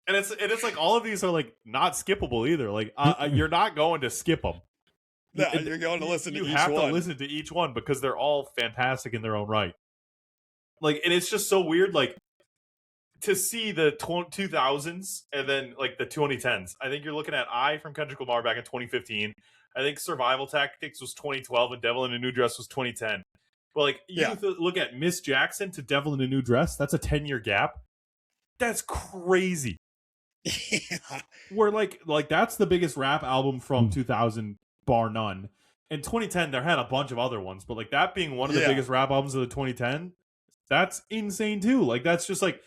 And it's like all of these are like not skippable either. Like, you're not going to skip them. No, you're going to listen to each one. You have to listen to each one because they're all fantastic in their own right. Like, and it's just so weird, like, to see the 2000s and then like the 2010s. I think you're looking at I from Kendrick Lamar back in 2015. I think Survival Tactics was 2012 and Devil in a New Dress was 2010. But like look at Miss Jackson to Devil in a New Dress, that's a 10-year gap. That's crazy. Yeah. Where like that's the biggest rap album from 2000 bar none. In 2010 there had a bunch of other ones, but like that being one of the biggest rap albums of the 2010, that's insane too. Like that's just like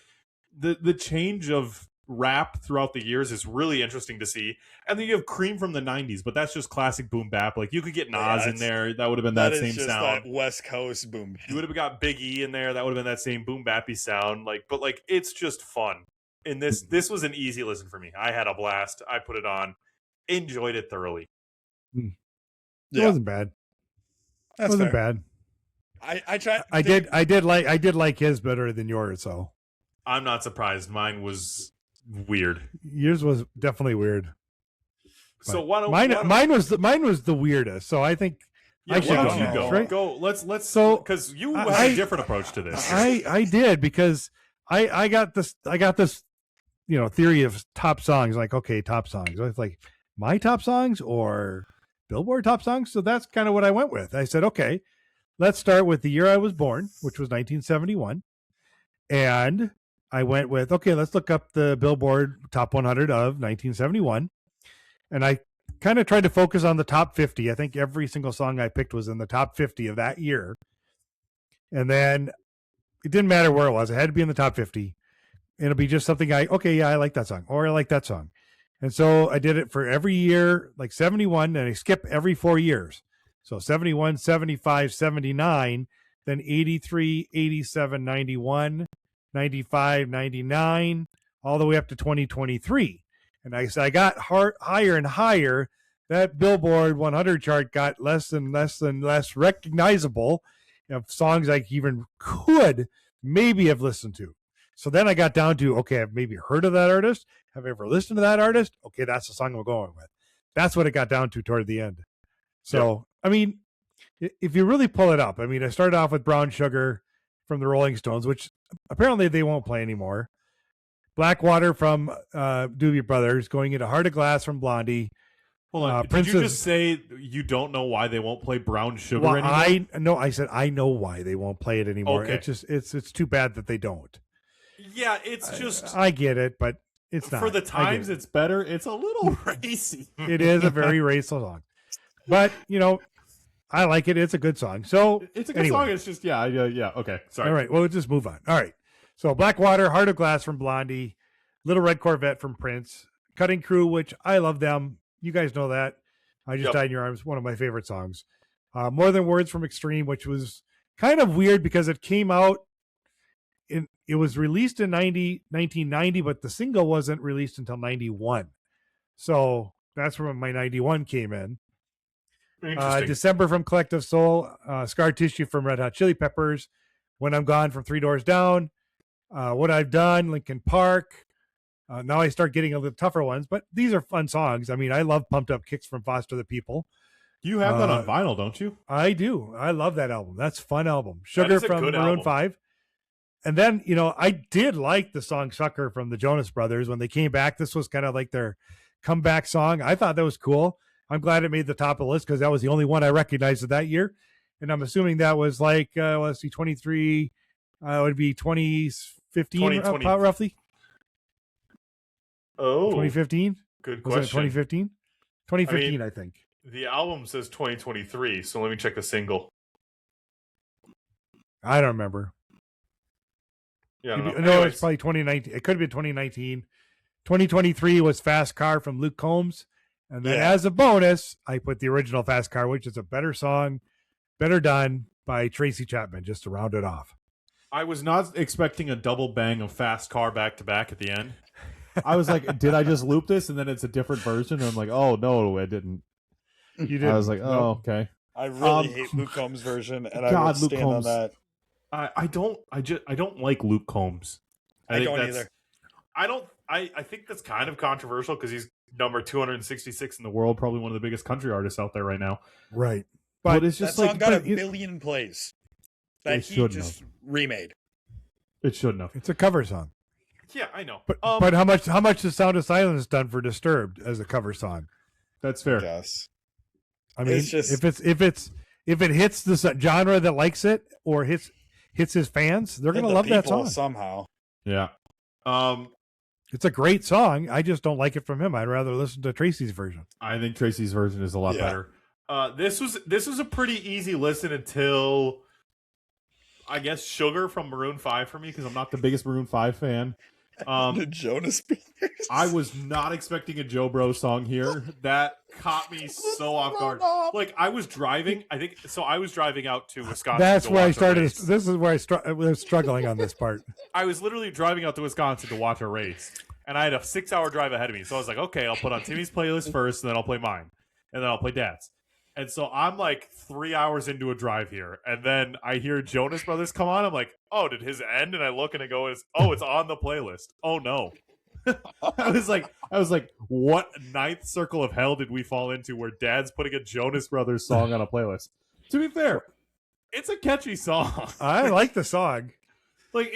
the change of rap throughout the years is really interesting to see. And then you have Cream from the 90s, but that's just classic boom bap. Like you could get Nas in there, that would have been that same sound. That West Coast boom bap. You would have got Big E in there, that would have been that same boom bappy sound. Like, but like it's just fun. And this was an easy listen for me. I had a blast. I put it on, enjoyed it thoroughly. It wasn't bad. It wasn't bad. I tried. I did like his better than yours. So I'm not surprised. Mine was weird. Yours was definitely weird. So mine was the weirdest. So I think Yeah, I should why don't you go? Right? Go. Let's. So because you had a different approach to this. I did because I got this theory of top songs. Like, okay, top songs. I was like, my top songs or Billboard top songs. So that's kind of what I went with. I said, okay, let's start with the year I was born, which was 1971, and I went with, okay, let's look up the Billboard Top 100 of 1971. And I kind of tried to focus on the top 50. I think every single song I picked was in the top 50 of that year. And then it didn't matter where it was. It had to be in the top 50. It'll be just something I like that song, or I like that song. And so I did it for every year, like 71, and I skip every 4 years. So 71, 75, 79, then 83, 87, 91, 95, 99, all the way up to 2023. And I got higher and higher. That Billboard 100 chart got less and less recognizable of songs I even could maybe have listened to. So then I got down to, okay, I've maybe heard of that artist. Have I ever listened to that artist? Okay, that's the song I'm going with. That's what it got down to toward the end. So, I mean, if you really pull it up, I mean, I started off with Brown Sugar from the Rolling Stones, which apparently they won't play anymore. Blackwater from Doobie Brothers, going into Heart of Glass from Blondie. Hold on, did you just say you don't know why they won't play Brown Sugar anymore? I said I know why they won't play it anymore. Okay. It's just it's too bad that they don't. Yeah, it's just I get it, but it's not. For the times it's better. It's a little racy. It is a very racial song. But, I like it. It's a good song. So it's a good song. It's just yeah. Okay, sorry. All right, well, we'll just move on. All right. So Blackwater, Heart of Glass from Blondie, Little Red Corvette from Prince, Cutting Crew, which I love them. You guys know that. I Just Died in Your Arms, one of my favorite songs. More Than Words from Extreme, which was kind of weird because it came out it was released in 1990, but the single wasn't released until 91. So that's when my 91 came in. December from Collective Soul, Scar Tissue from Red Hot Chili Peppers, When I'm Gone from Three Doors Down, What I've Done, Linkin Park. Now I start getting a little tougher ones, but these are fun songs. I mean, I love Pumped Up Kicks from Foster the People. You have that on vinyl, don't you? I do. I love that album. That's a fun album. Sugar from Maroon 5. And then, I did like the song Sucker from the Jonas Brothers when they came back. This was kind of like their comeback song. I thought that was cool. I'm glad it made the top of the list because that was the only one I recognized of that year. And I'm assuming that was like, let's see, 23, it would be 2015 roughly. Oh, 2015? Good was question. 2015? 2015, I think. The album says 2023, so let me check the single. I don't remember. Yeah, no, it's probably 2019. It could have been 2019. 2023 was Fast Car from Luke Combs. And then as a bonus, I put the original Fast Car, which is a better song, better done by Tracy Chapman, just to round it off. I was not expecting a double bang of Fast Car back to back at the end. I was like, did I just loop this? And then it's a different version. And I'm like, oh, no, I didn't. You didn't. I was like, oh, okay. I really hate Luke Combs' version, and I would stand on that. I don't like Luke Combs. I don't either. I think that's kind of controversial because he's number 266 in the world, probably one of the biggest country artists out there right now. Right. But it's just that song got a billion plays that he just remade. It shouldn't have. It's a cover song. Yeah, I know. But how much has Sound of Silence done for Disturbed as a cover song? That's fair. Yes. I mean, if it hits the genre that likes it or hits his fans, they're going to love that song somehow. Yeah. It's a great song. I just don't like it from him. I'd rather listen to Tracy's version. I think Tracy's version is a lot better. This was a pretty easy listen until I guess Sugar from Maroon 5 for me because I'm not the biggest Maroon 5 fan. The Jonas Brothers. I was not expecting a Joe Bro song here. That caught me so off guard. Like I was driving. I was driving out to Wisconsin. That's where I started. This is where I was struggling on this part. I was literally driving out to Wisconsin to watch a race, and I had a 6-hour drive ahead of me. So I was like, okay, I'll put on Timmy's playlist first, and then I'll play mine, and then I'll play Dad's. And so I'm like 3 hours into a drive here, and then I hear Jonas Brothers come on. I'm like, oh, did his end? And I look and I go, it's on the playlist. Oh no. I was like, what ninth circle of hell did we fall into where Dad's putting a Jonas Brothers song on a playlist? To be fair, it's a catchy song. I like the song. Like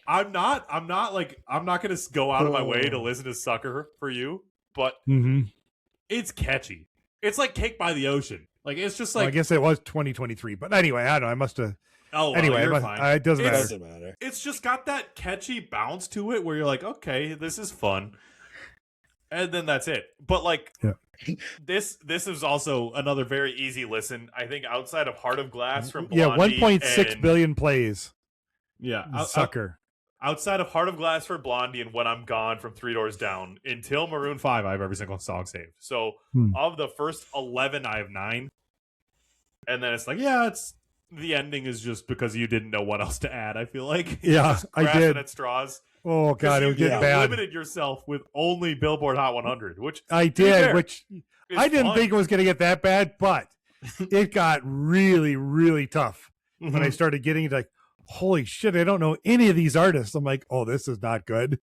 I'm not gonna go out of my way to listen to "Sucker for You," but it's catchy. It's like "Cake by the Ocean." Like it's just like I guess it was 2023, but anyway, I don't know. I must have. Oh, well, anyway, you're fine. It doesn't matter. It's just got that catchy bounce to it where you're like, okay, this is fun, and then that's it. But like, this is also another very easy listen. I think outside of "Heart of Glass" from Blondie, 1.6 billion plays. Yeah, Sucker. Outside of "Heart of Glass" for Blondie and "When I'm Gone" from Three Doors Down, until Maroon 5, I have every single song saved. So of the first 11, I have 9, and then it's like, it's. The ending is just because you didn't know what else to add, I feel like. I did. At straws. Oh, God, it was getting bad. You limited yourself with only Billboard Hot 100, which... I did, which I didn't think it was going to get that bad, but it got really, really tough when I started getting like, holy shit, I don't know any of these artists. I'm like, oh, this is not good.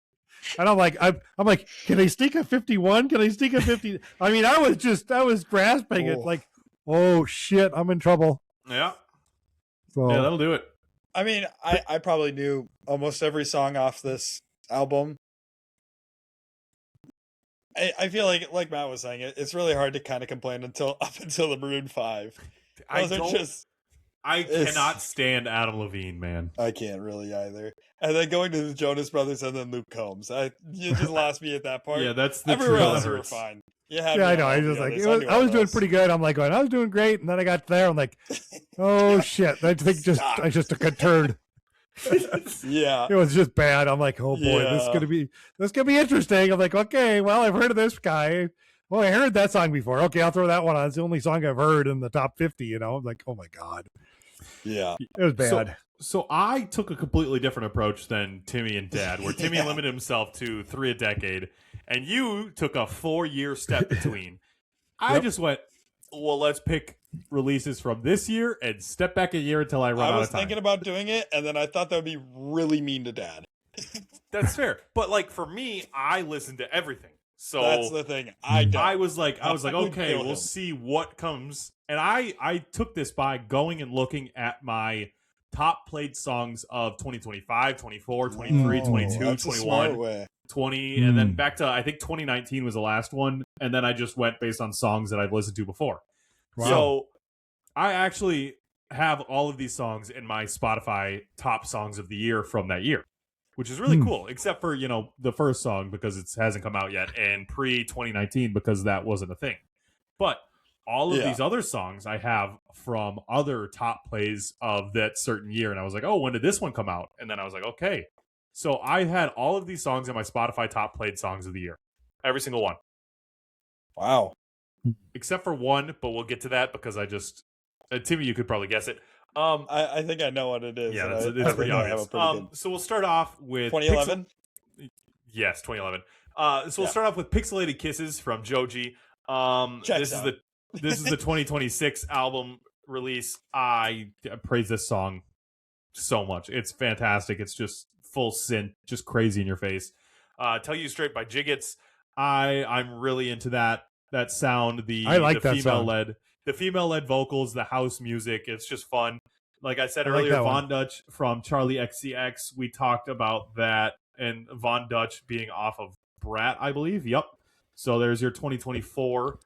And I'm like, can I sneak a 51? Can I sneak a 50? I mean, I was grasping it like, oh, shit, I'm in trouble. Yeah. So, yeah, that'll do it. I mean, I probably knew almost every song off this album. I feel like Matt was saying, it's really hard to kind of complain up until the Maroon 5. I cannot stand Adam Levine, man. I can't really either. And then going to the Jonas Brothers and then Luke Combs. You just lost me at that part. Yeah, that's the everywhere truth. else you were fine. Yeah, I know. I was like, I was doing pretty good. I'm like, I was doing great, and then I got there. I'm like, oh shit! I think I just took a turn. Yeah, it was just bad. I'm like, oh boy, this is gonna be interesting. I'm like, okay, well, I've heard of this guy. Well, I heard that song before. Okay, I'll throw that one on. It's the only song I've heard in the top 50. I'm like, oh my god. Yeah, it was bad. So I took a completely different approach than Timmy and Dad, where Timmy limited himself to 3 a decade, and you took a 4-year step between. I just went, well, let's pick releases from this year and step back a year until I run out of time. I was thinking about doing it, and then I thought that would be really mean to Dad. That's fair. But like for me, I listen to everything. So that's the thing. I was like, okay, we'll see what comes. And I took this by going and looking at my top played songs of 2025, 24, 23, 22, 21, 20, and then back to, I think 2019 was the last one. And then I just went based on songs that I've listened to before. Wow. So I actually have all of these songs in my Spotify top songs of the year from that year, which is really cool, except for, the first song because it hasn't come out yet, and pre-2019 because that wasn't a thing. But all of these other songs I have from other top plays of that certain year, and I was like, oh, when did this one come out? And then I was like, okay. So I had all of these songs in my Spotify top played songs of the year. Every single one. Wow. Except for one, but we'll get to that because I just... Timmy, you could probably guess it. I think I know what it is. Yeah, it's pretty obvious. So we'll start off with 2011. Yes, 2011. So we'll start off with "Pixelated Kisses" from Joji. This is the 2026 album release. I praise this song so much. It's fantastic. It's just full synth, just crazy in your face. "Tell You Straight" by Jiggets. I'm really into that sound. I like the that female song. led. The female-led vocals, the house music, it's just fun. Like I said earlier, Von Dutch from Charlie XCX, we talked about that, and Von Dutch being off of Brat, I believe. Yep. So there's your 2024.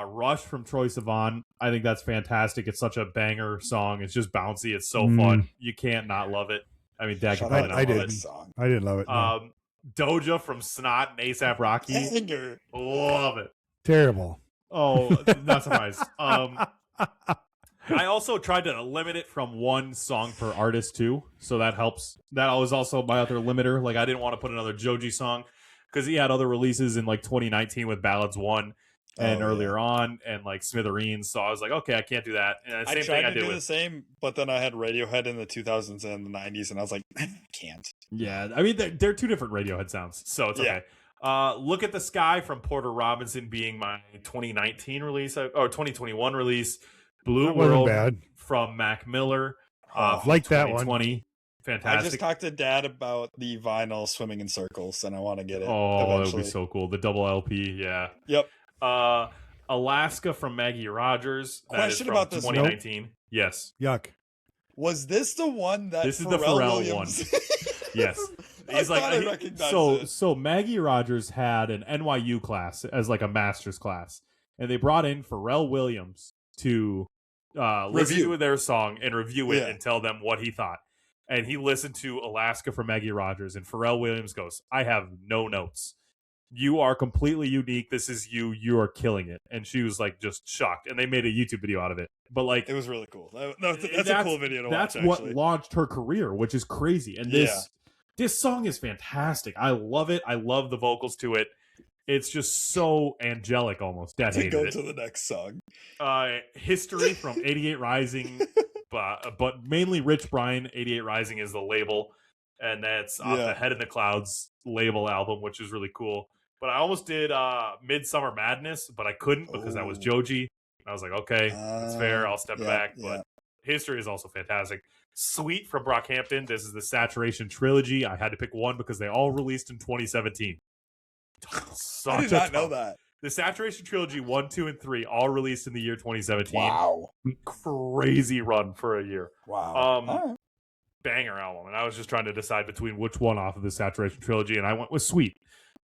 Rush from Troye Sivan. I think that's fantastic. It's such a banger song. It's just bouncy. It's so fun. You can't not love it. I mean, Dad can probably not love it. I didn't love it. No. Doja from Snot and A$AP Rocky. Banger. Love it. Terrible. Oh, not surprised. I also tried to limit it from one song per artist too, so that helps. That was also my other limiter. Like I didn't want to put another Joji song because he had other releases in like 2019 with Ballads 1 and earlier on, and like Smithereens. So I was like, okay, I can't do that. And the same thing I did with the same, but then I had Radiohead in the 2000s and the 90s, and I was like, I can't. Yeah, I mean they're two different Radiohead sounds, so it's okay. Look at the Sky from Porter Robinson being my 2019 release or 2021 release. Blue World from Mac Miller. Like that one. Fantastic. I just talked to Dad about the vinyl Swimming in Circles, and I want to get it. Oh, eventually. that would be so cool. The double LP, yeah. Yep. Alaska from Maggie Rogers. That is Question from about this. 2019. Nope. Yes. Yuck. Was this the one that This is Pharrell the Pharrell Williams... one. Yes. He's I recognized it. So Maggie Rogers had an NYU class as like a master's class, and they brought in Pharrell Williams to listen to their song and review it and tell them what he thought. And he listened to Alaska from Maggie Rogers, and Pharrell Williams goes, "I have no notes. You are completely unique. This is you. You are killing it." And she was like just shocked, and they made a YouTube video out of it. But like, it was really cool. That's a cool video to watch. That's what launched her career, which is crazy. And this song is fantastic. I love it. I love the vocals to it. It's just so angelic almost. Dad hated it. To the next song. History from 88 Rising, but mainly Rich Brian. 88 Rising is the label, and that's off the Head in the Clouds label album, which is really cool. But I almost did Midsummer Madness, but I couldn't because that was Joji. I was like, okay, that's fair. I'll step back. But History is also fantastic. Sweet from Brockhampton. This is the Saturation Trilogy. I had to pick one because they all released in 2017. I did not know that. The Saturation Trilogy 1, 2, and 3 all released in the year 2017. Wow. Crazy run for a year. Wow. Banger album. And I was just trying to decide between which one off of the Saturation Trilogy, and I went with Sweet.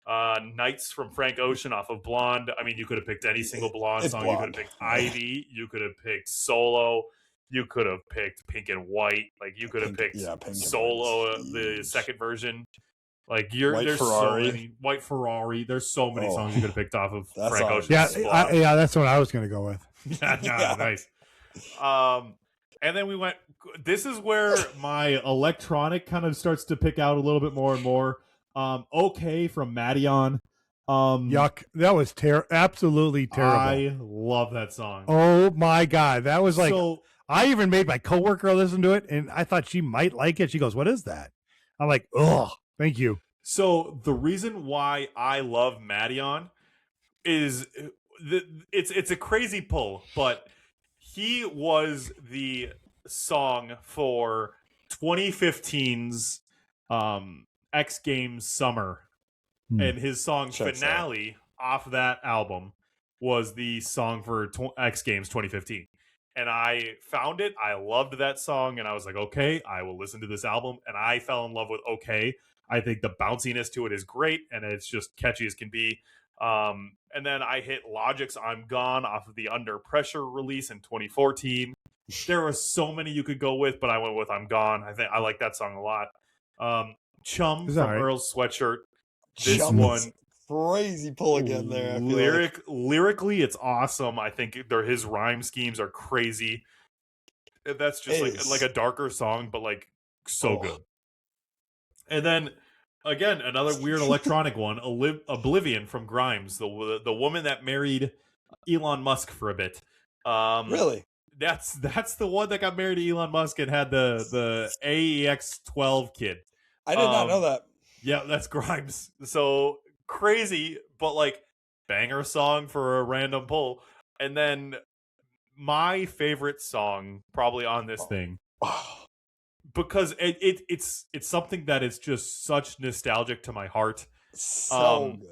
Nights from Frank Ocean off of Blonde. I mean, you could have picked any single Blonde song. Blonde. You could have picked Ivy. You could have picked Solo. You could have picked Pink and White. Like, you could have picked Solo, the second version. Like, there's Ferrari. so many. White Ferrari. There's so many songs you could have picked off of Frank Ocean. Yeah, that's what I was going to go with. Nice. And then we went. This is where my electronic kind of starts to pick out a little bit more and more. Okay from Madeon. Yuck. That was absolutely terrible. I love that song. Oh my God. That was like, I even made my coworker listen to it, and I thought she might like it. She goes, "What is that?" I'm like, "Oh, thank you." So the reason why I love Madeon is it's a crazy pull, but he was the song for 2015's X Games Summer, and his song Finale off that album was the song for X Games 2015. And I found it. I loved that song, and I was like, okay, I will listen to this album. And I fell in love with Okay. I think the bounciness to it is great, and it's just catchy as can be. And then I hit Logic's I'm Gone off of the Under Pressure release in 2014. There were so many you could go with, but I went with I'm Gone. I like that song a lot. Chum from Earl's Sweatshirt. This one, crazy pull again there. I feel lyrically, it's awesome. I think his rhyme schemes are crazy. That's just like a darker song, but like so good. And then again, another weird electronic one, Oblivion from Grimes, the woman that married Elon Musk for a bit. Really? That's the one that got married to Elon Musk and had the AEX-12 kid. I did not know that. Yeah, that's Grimes. So crazy, but like banger song for a random pull. And then my favorite song probably on this thing, because it's something that is just such nostalgic to my heart. So good.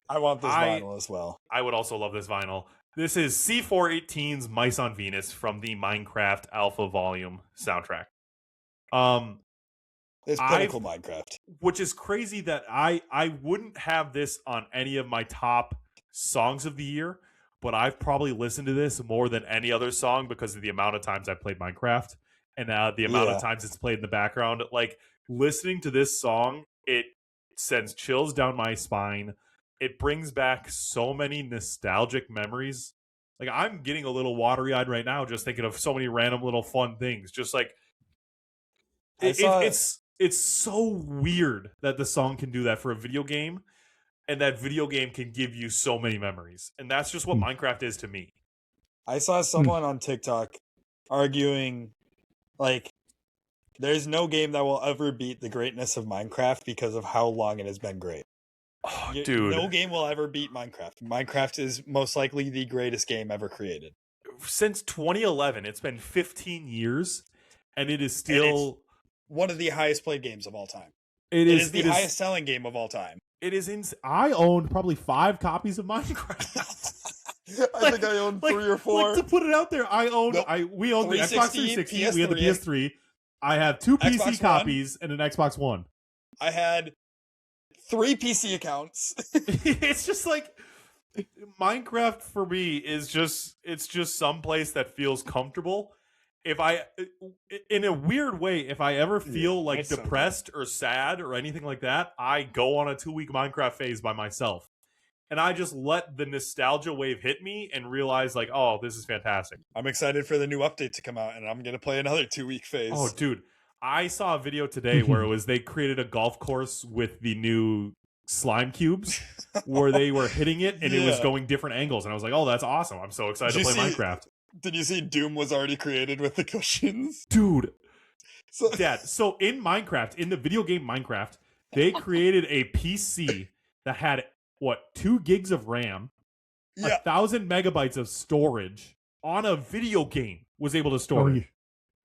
I want this vinyl as well. I would also love this vinyl. This is C418's Mice on Venus from the Minecraft Alpha Volume soundtrack. It's pinnacle Minecraft. Which is crazy that I wouldn't have this on any of my top songs of the year, but I've probably listened to this more than any other song because of the amount of times I played Minecraft and the amount of times it's played in the background. Like, listening to this song, it sends chills down my spine. It brings back so many nostalgic memories. Like, I'm getting a little watery-eyed right now just thinking of so many random little fun things. Just like, it's so weird that the song can do that for a video game, and that video game can give you so many memories. And that's just what Minecraft is to me. I saw someone on TikTok arguing, like, there's no game that will ever beat the greatness of Minecraft because of how long it has been great. Oh, dude. No game will ever beat Minecraft. Minecraft is most likely the greatest game ever created. Since 2011, it's been 15 years, and it is still one of the highest played games of all time. It is the highest selling game of all time. It is I owned probably 5 copies of Minecraft. I think I own 3 or 4. To put it out there, we own the Xbox 360. We had the PS3. I have 2 PC copies and an Xbox One. I had 3 PC accounts. It's just like Minecraft for me is just some place that feels comfortable. If I, in a weird way, if I ever feel like depressed or sad or anything like that, I go on a 2-week Minecraft phase by myself. And I just let the nostalgia wave hit me and realize, like, oh, this is fantastic. I'm excited for the new update to come out, and I'm going to play another 2-week phase. Oh, dude. I saw a video today where they created a golf course with the new slime cubes where they were hitting it and it was going different angles. And I was like, oh, that's awesome. I'm so excited to play Minecraft. Did you see Doom was already created with the cushions? Dude. So in Minecraft, in the video game Minecraft, they created a PC that had 2 gigs of RAM, 1,000 megabytes of storage on a video game was able to store it.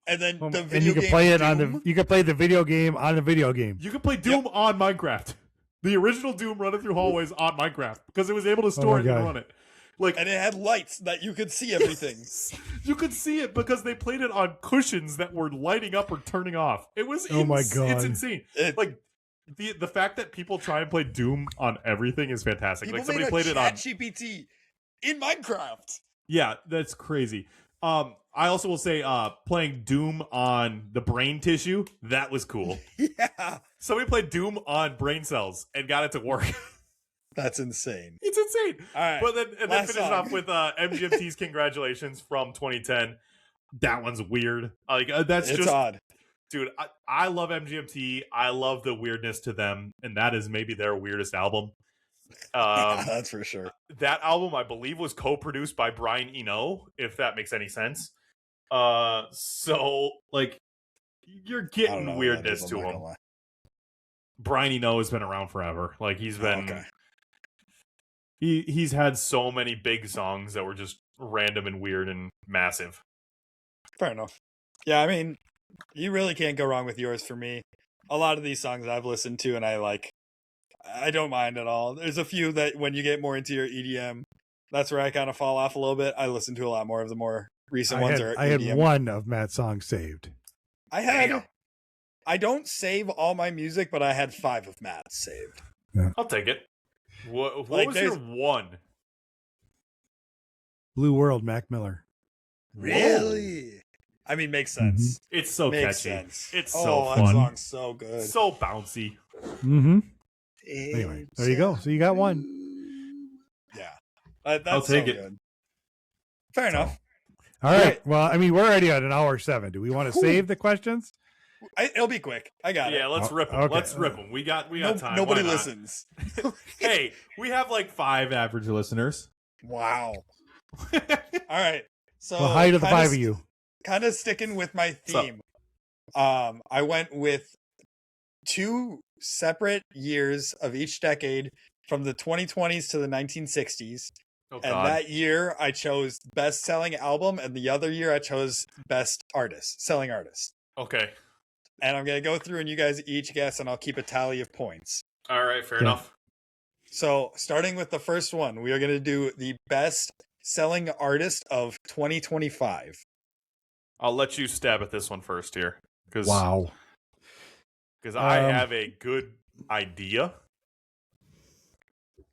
And then you can play it Doom? You can play the video game on the video game. You can play Doom on Minecraft. The original Doom running through hallways on Minecraft because it was able to store it and run it. And it had lights that you could see everything. You could see it because they played it on cushions that were lighting up or turning off. It was my God. It's insane. The fact that people try and play Doom on everything is fantastic. People somebody made played it on ChatGPT in Minecraft. Yeah, that's crazy. I also will say playing Doom on the brain tissue, that was cool. Yeah. Somebody played Doom on brain cells and got it to work. That's insane. It's insane. All right. But then finish it off with MGMT's Congratulations from 2010. That one's weird. It's odd. Dude, I love MGMT. I love the weirdness to them, and that is maybe their weirdest album. That's for sure. That album, I believe, was co-produced by Brian Eno, if that makes any sense. So, you're getting weirdness to him. Brian Eno has been around forever. He's been... He's had so many big songs that were just random and weird and massive. Fair enough. Yeah, I mean, you really can't go wrong with yours for me. A lot of these songs I've listened to and I like. I don't mind at all. There's a few that when you get more into your EDM, that's where I kind of fall off a little bit. I listen to a lot more of the more recent ones. I had one of Matt's songs saved. I don't save all my music, but I had 5 of Matt's saved. Yeah. I'll take it. What was your one? Blue World, Mac Miller. Really? I mean, makes sense. Mm-hmm. It's so makes catchy. Sense. It's so fun. That song's so good. So bouncy. Mm-hmm. Anyway, there you go. So you got one. Yeah. That's I'll take it. Good. Fair enough. All right. Well, I mean, we're already at an hour 7. Do we want to save the questions? It'll be quick. I got it. Yeah, let's rip them. Okay. Let's rip them. We got time. Nobody listens. Hey, we have 5 average listeners. Wow. All right. So hi to the 5 of you. Kind of sticking with my theme. I went with 2 separate years of each decade from the 2020s to the 1960s. Oh, and that year I chose best selling album, and the other year I chose best selling artist. Okay. And I'm going to go through and you guys each guess, and I'll keep a tally of points. All right, fair enough. So starting with the first one, we are going to do the best selling artist of 2025. I'll let you stab at this one first here. Wow. Because I have a good idea.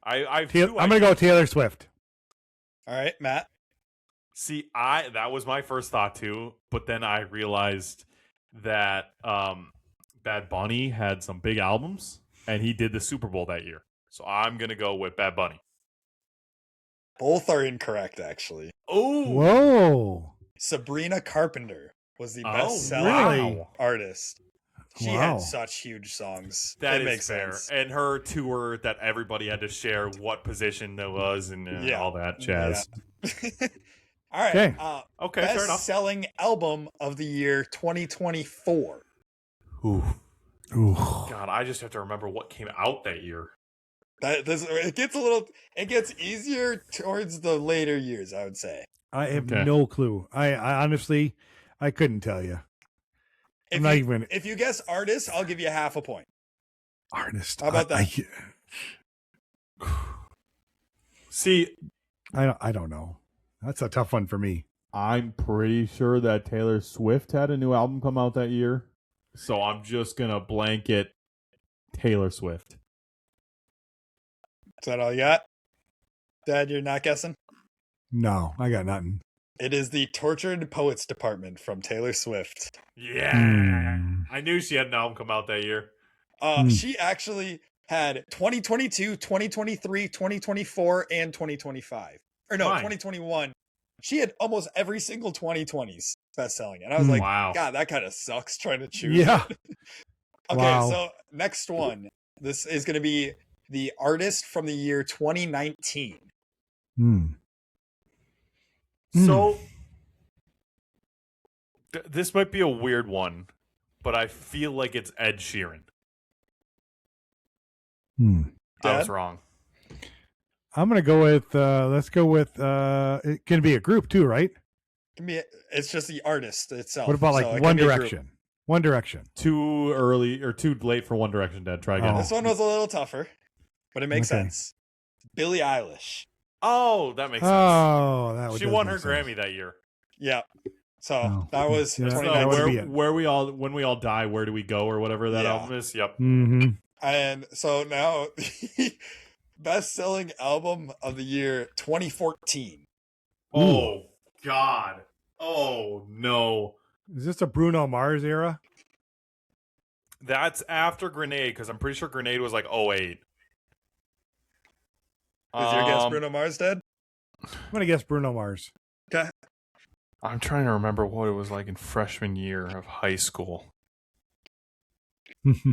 I'm going to go Taylor Swift. All right, Matt. See, that was my first thought too, but then I realized that Bad Bunny had some big albums, and he did the Super Bowl that year. So I'm going to go with Bad Bunny. Both are incorrect, actually. Oh, whoa! Sabrina Carpenter was the best-selling artist. She had such huge songs. That makes fair. Sense. And her tour that everybody had to share what position there was and all that jazz. Yeah. All right. Okay. Okay. Fair enough. Best-selling album of the year 2024. Ooh. Ooh. God, I just have to remember what came out that year. It gets easier towards the later years, I would say. I have no clue. I honestly, I couldn't tell you. If you guess artist, I'll give you half a point. Artist. How about that? See, I don't know. That's a tough one for me. I'm pretty sure that Taylor Swift had a new album come out that year. So I'm just going to blanket Taylor Swift. Is that all you got? Dad, you're not guessing? No, I got nothing. It is the Tortured Poets Department from Taylor Swift. Yeah. I knew she had an album come out that year. She actually had 2022, 2023, 2024, and 2025. Or no, 2021. She had almost every single 2020s best-selling. And I was like, wow. God, that kind of sucks trying to choose. Yeah. Okay, so next one. This is going to be the artist from the year 2019. So, this might be a weird one, but I feel like it's Ed Sheeran. I was wrong. I'm going to go with, let's go with, it can be a group too, right? It's just the artist itself. What about like One Direction? One Direction. Too early or too late for One Direction, Dad. Try again. This one was a little tougher, but it makes sense. Billie Eilish. Oh, that makes sense. Oh, that she won her Grammy that year. Yeah. So that was where we all when we all die, where do we go or whatever that album is. Yep. Mm-hmm. And so now the best-selling album of the year 2014. Oh God. Oh no. Is this a Bruno Mars era? That's after Grenade, because I'm pretty sure Grenade was like 08. Is your guess Bruno Mars, Dad? I'm gonna guess Bruno Mars. Okay. I'm trying to remember what it was like in freshman year of high school.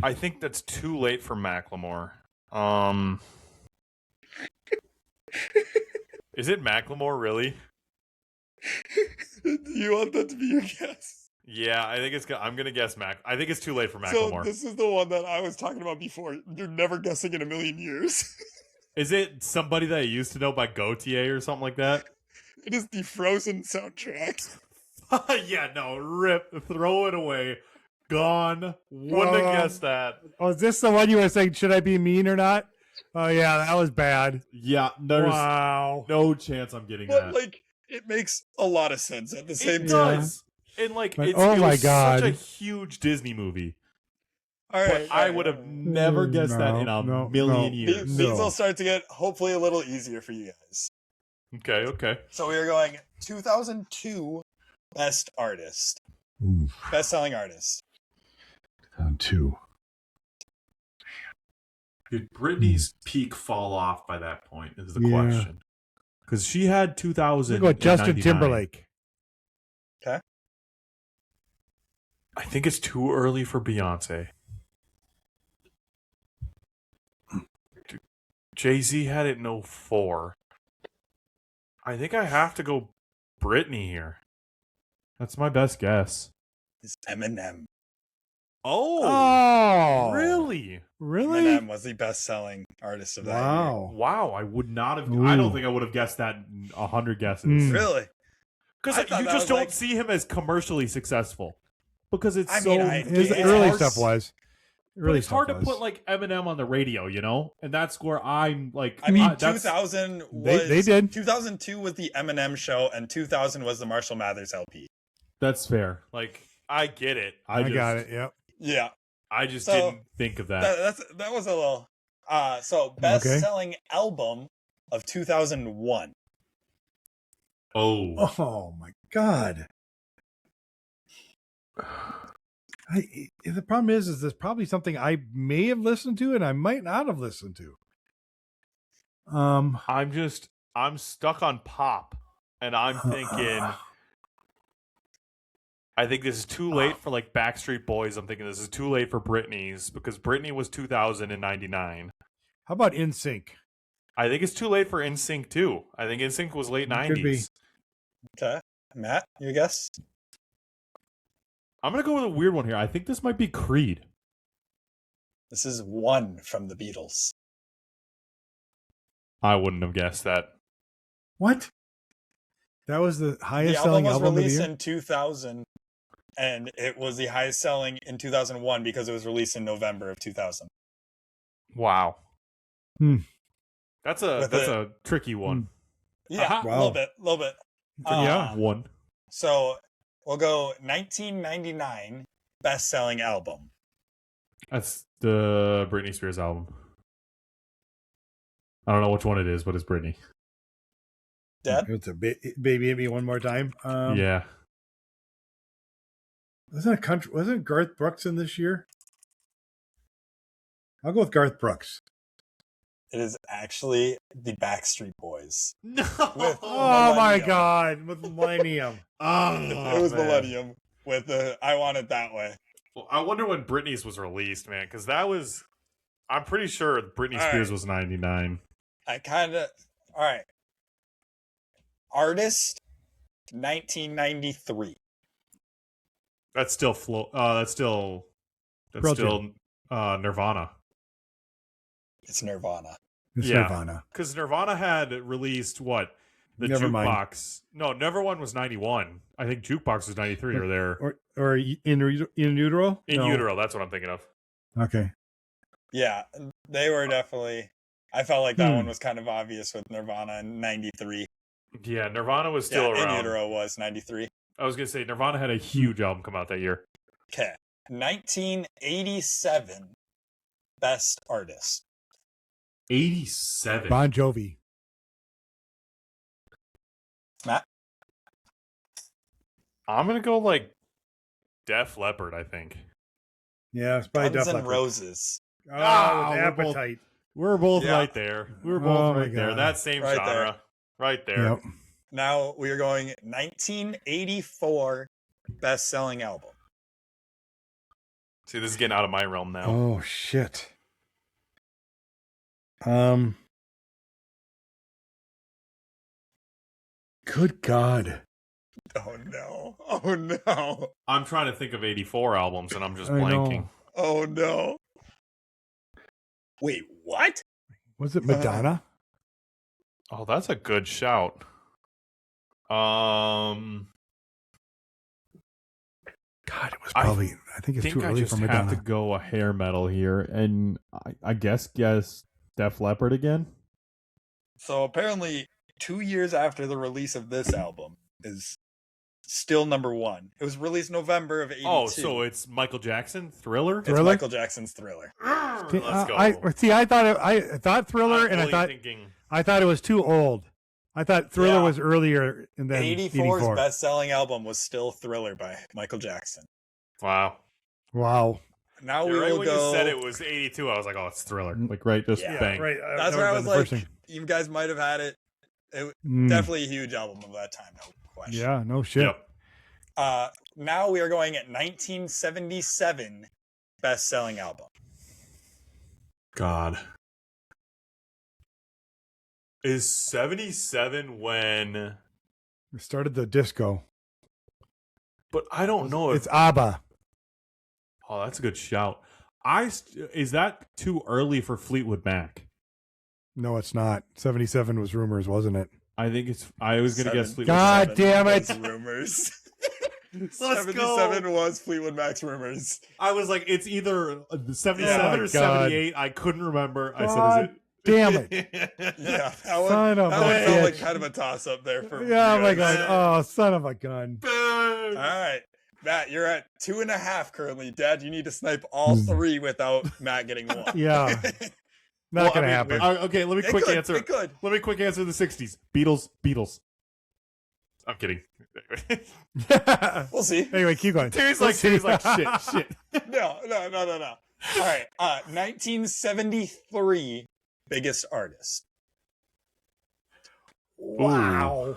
I think that's too late for Macklemore. Is it Macklemore, really? Do you want that to be your guess? Yeah, I think I'm gonna guess I think it's too late for Macklemore. So this is the one that I was talking about before. You're never guessing in a million years. Is it somebody that I used to know by Gautier or something like that? It is the Frozen soundtrack. Yeah, no, rip, throw it away. Gone. Wouldn't have guessed that. Oh, is this the one you were saying, should I be mean or not? Oh, yeah, that was bad. Yeah, there's no chance I'm getting that. But, like, it makes a lot of sense at the same time. It does. And, like, it was such a huge Disney movie. All right. But I would have never guessed that in a million years. These will start to get, hopefully, a little easier for you guys. Okay. So we are going 2002 Best Artist. Best-selling artist. 2002. Did Britney's peak fall off by that point is the question. Because she had 2000. Go Justin Timberlake. Okay. I think it's too early for Beyonce. Jay-Z had it in 04. I think I have to go Britney here. That's my best guess. It's Eminem. Oh, really? Really? Eminem was the best-selling artist of that year. Wow, I would not have... I don't think I would have guessed that in 100 guesses. Really? Because you just don't see him as commercially successful. Because it's his early stuff was. But it's hard to put like Eminem on the radio, you know? And that's where I'm like... I mean, 2000 was... They did. 2002 was the Eminem show, and 2000 was the Marshall Mathers LP. That's fair. Like, I get it. I got it, yep. Yeah. I just didn't think of that. That was a little... So, best-selling album of 2001. Oh, my God. The problem is there's probably something I may have listened to and I might not have listened to. I'm stuck on pop, and I'm thinking... I think this is too late for like Backstreet Boys. I'm thinking this is too late for Britney's because Britney was 2099. How about NSYNC? I think it's too late for NSYNC too. I think NSYNC was late 90s. Could be. Okay. Matt, your guess? I'm going to go with a weird one here. I think this might be Creed. This is One from the Beatles. I wouldn't have guessed that. What? That was the highest selling album of the year? The album was released in 2000, and it was the highest selling in 2001 because it was released in November of 2000. Wow. That's a tricky one. Yeah, Wow. a little bit. Yeah. One. So we'll go 1999 best-selling album. That's the Britney Spears album. I don't know which one it is, but it's Britney. Dad? It's a baby hit me one more time. Yeah. Wasn't Garth Brooks in this year? I'll go with Garth Brooks. It is actually the Backstreet Boys. No. Oh my God, with Millennium. It was Millennium with the I Want It That Way. Well, I wonder when Britney's was released, man, because that was. I'm pretty sure Britney Spears was 99. All right. Artist, 1993. That's still Nirvana. It's Nirvana. It's Yeah. Nirvana. Because Nirvana had released what? The Jukebox. No, Neverone was 91. I think Jukebox was 93 or there. Or in utero? In No. utero, that's what I'm thinking of. Okay. Yeah, they were definitely. I felt like that one was kind of obvious with Nirvana in 93. Yeah, Nirvana was still around. In utero was 93. I was going to say, Nirvana had a huge album come out that year. Okay. 1987 best artist. 87. Bon Jovi. Matt? I'm going to go like Def Leppard, I think. Yeah, it's probably Guns Def N' Leppard. Roses. Oh, Ah, with we're both- Appetite. We're both Yeah. right there. We were both Oh my right there. God. That same Right genre. there. Right there. Yep. Now we are going 1984 best-selling album. See, this is getting out of my realm now. Oh shit. Good God. Oh no. Oh no. I'm trying to think of 84 albums and I'm just I know. blanking. Oh no. Wait, what? Was it Madonna? Oh, that's a good shout. God, it was probably. I think it's too I early just for have Madonna. to go a hair metal here, and I guess Def Leppard again. So apparently 2 years after the release of this album is still number one. It was released November of 82. Oh, so it's Michael Jackson, Thriller? It's Thriller? Michael Jackson's Thriller. Let's go. I thought Thriller, I'm and fully I thinking thought it was too old. I thought Thriller Yeah. was earlier, and then 84's 84. best-selling album was still Thriller by Michael Jackson. wow. Wow. Now You're we right will when go. you said it was 82, I was like, oh, it's Thriller. Like, right, just Yeah, bang. Right. That's that where I would've was been the like, first you guys might have had it. thing. Definitely a huge album of that time, no question. Yeah. No shit. Yep. Now we are going at 1977 best-selling album. God. Is 77 when... We started the disco. But I don't know if... It's ABBA. Oh, that's a good shout. Is that too early for Fleetwood Mac? No, it's not. 77 was Rumors, wasn't it? I think it's... I was going to guess Fleetwood God Mac. damn it. Was Rumors. Let's 77 was Fleetwood Mac's Rumors. I was like, it's either 77 Oh my or God. 78. I couldn't remember. I God damn it. Yeah, that one, Son of that a one felt like bitch. kind of a toss-up there for Yeah, oh you my guys. God. Oh, son of a gun. All right. Matt, you're at 2.5 currently. Dad, you need to snipe all three without Matt getting one. Yeah. Not going to happen. Okay, let me quick answer. It could. Let me quick answer the 60s. Beatles. I'm kidding. We'll see. Anyway, keep going. Terry's like shit. No. All right. 1973 biggest artist. Wow.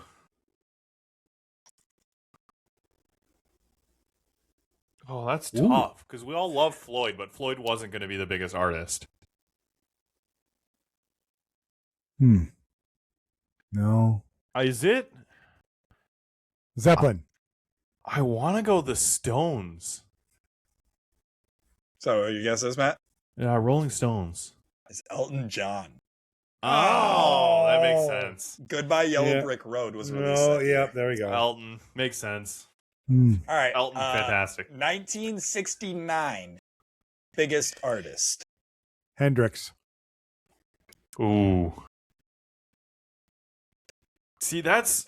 Oh, that's tough because we all love Floyd, but Floyd wasn't going to be the biggest artist. No. Is it? Zeppelin. I want to go the Stones. So your guess is, Matt? Yeah, Rolling Stones. It's Elton John. Oh, that makes sense. Goodbye Yellow Yeah. Brick Road was released. Oh, that yeah, year. there we go. Elton makes sense. All right. Elton, fantastic. 1969 biggest artist. Hendrix. Ooh. See, that's.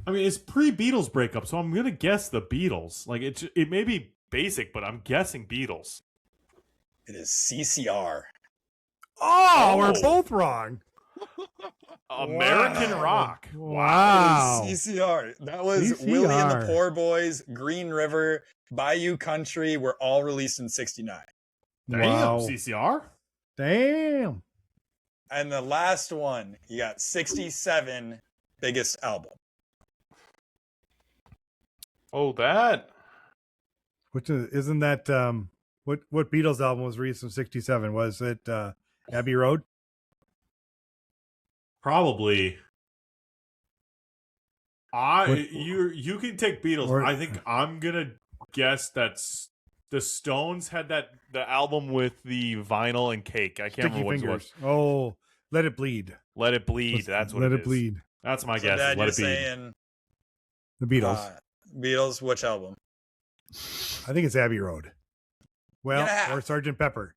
I mean, it's pre-Beatles breakup, so I'm gonna guess the Beatles. Like it may be basic, but I'm guessing Beatles. It is CCR. Oh, we're both wrong. American rock. Wow. CCR. That was CCR. Willie and the Poor Boys, Green River, Bayou Country were all released in 69. Damn, Wow. CCR? Damn. And the last one, you got 67 biggest album. Oh, that. Isn't that what Beatles album was released in 67? Was it Abbey Road? Probably. You can take Beatles. I think I'm gonna guess that's the Stones had the album with the vinyl and cake. I can't remember what it was. Oh, Let It Bleed. Let It Bleed. That's what Let it It Bleed. That's my So guess. Dad, Let you're It Bleed. saying The Beatles. Beatles, which album? I think it's Abbey Road. Well, or Sgt. Pepper.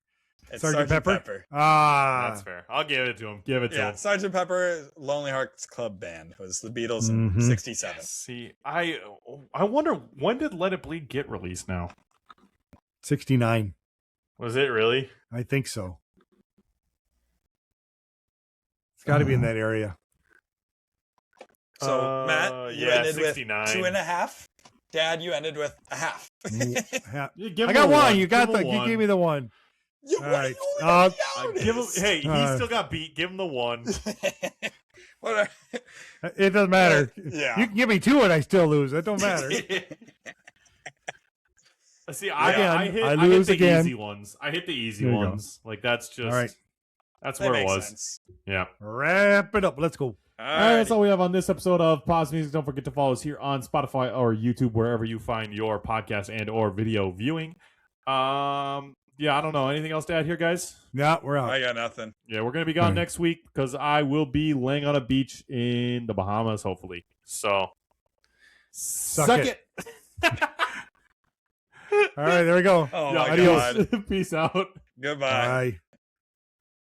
It's Sgt. Pepper? Ah. That's fair. I'll give it to him. Give it to him. Sgt. Pepper, Lonely Hearts Club Band was the Beatles in 67. See, I wonder, when did Let It Bleed get released now? 69. Was it really? I think so. It's got to be in that area. So, Matt, you ended 69. with 2.5. Dad, you ended with a half. I got one. You got you gave me the one. All right. Give him. Hey, he still got beat. Give him the one. It doesn't matter. Yeah. You can give me two and I still lose. It don't matter. See, I hit the easy ones. I hit the easy ones. Like that's just. All right. That's where it was. Sense. Yeah. Wrap it up. Let's go. All right, that's all we have on this episode of Pause Music. Don't forget to follow us here on Spotify or YouTube, wherever you find your podcast and or video viewing. Yeah, I don't know. Anything else to add here, guys? Yeah, we're out. I got nothing. Yeah, we're going to be gone next week because I will be laying on a beach in the Bahamas, hopefully. So, suck it. All right, there we go. Oh, my Adios. God. Peace out. Goodbye. Bye.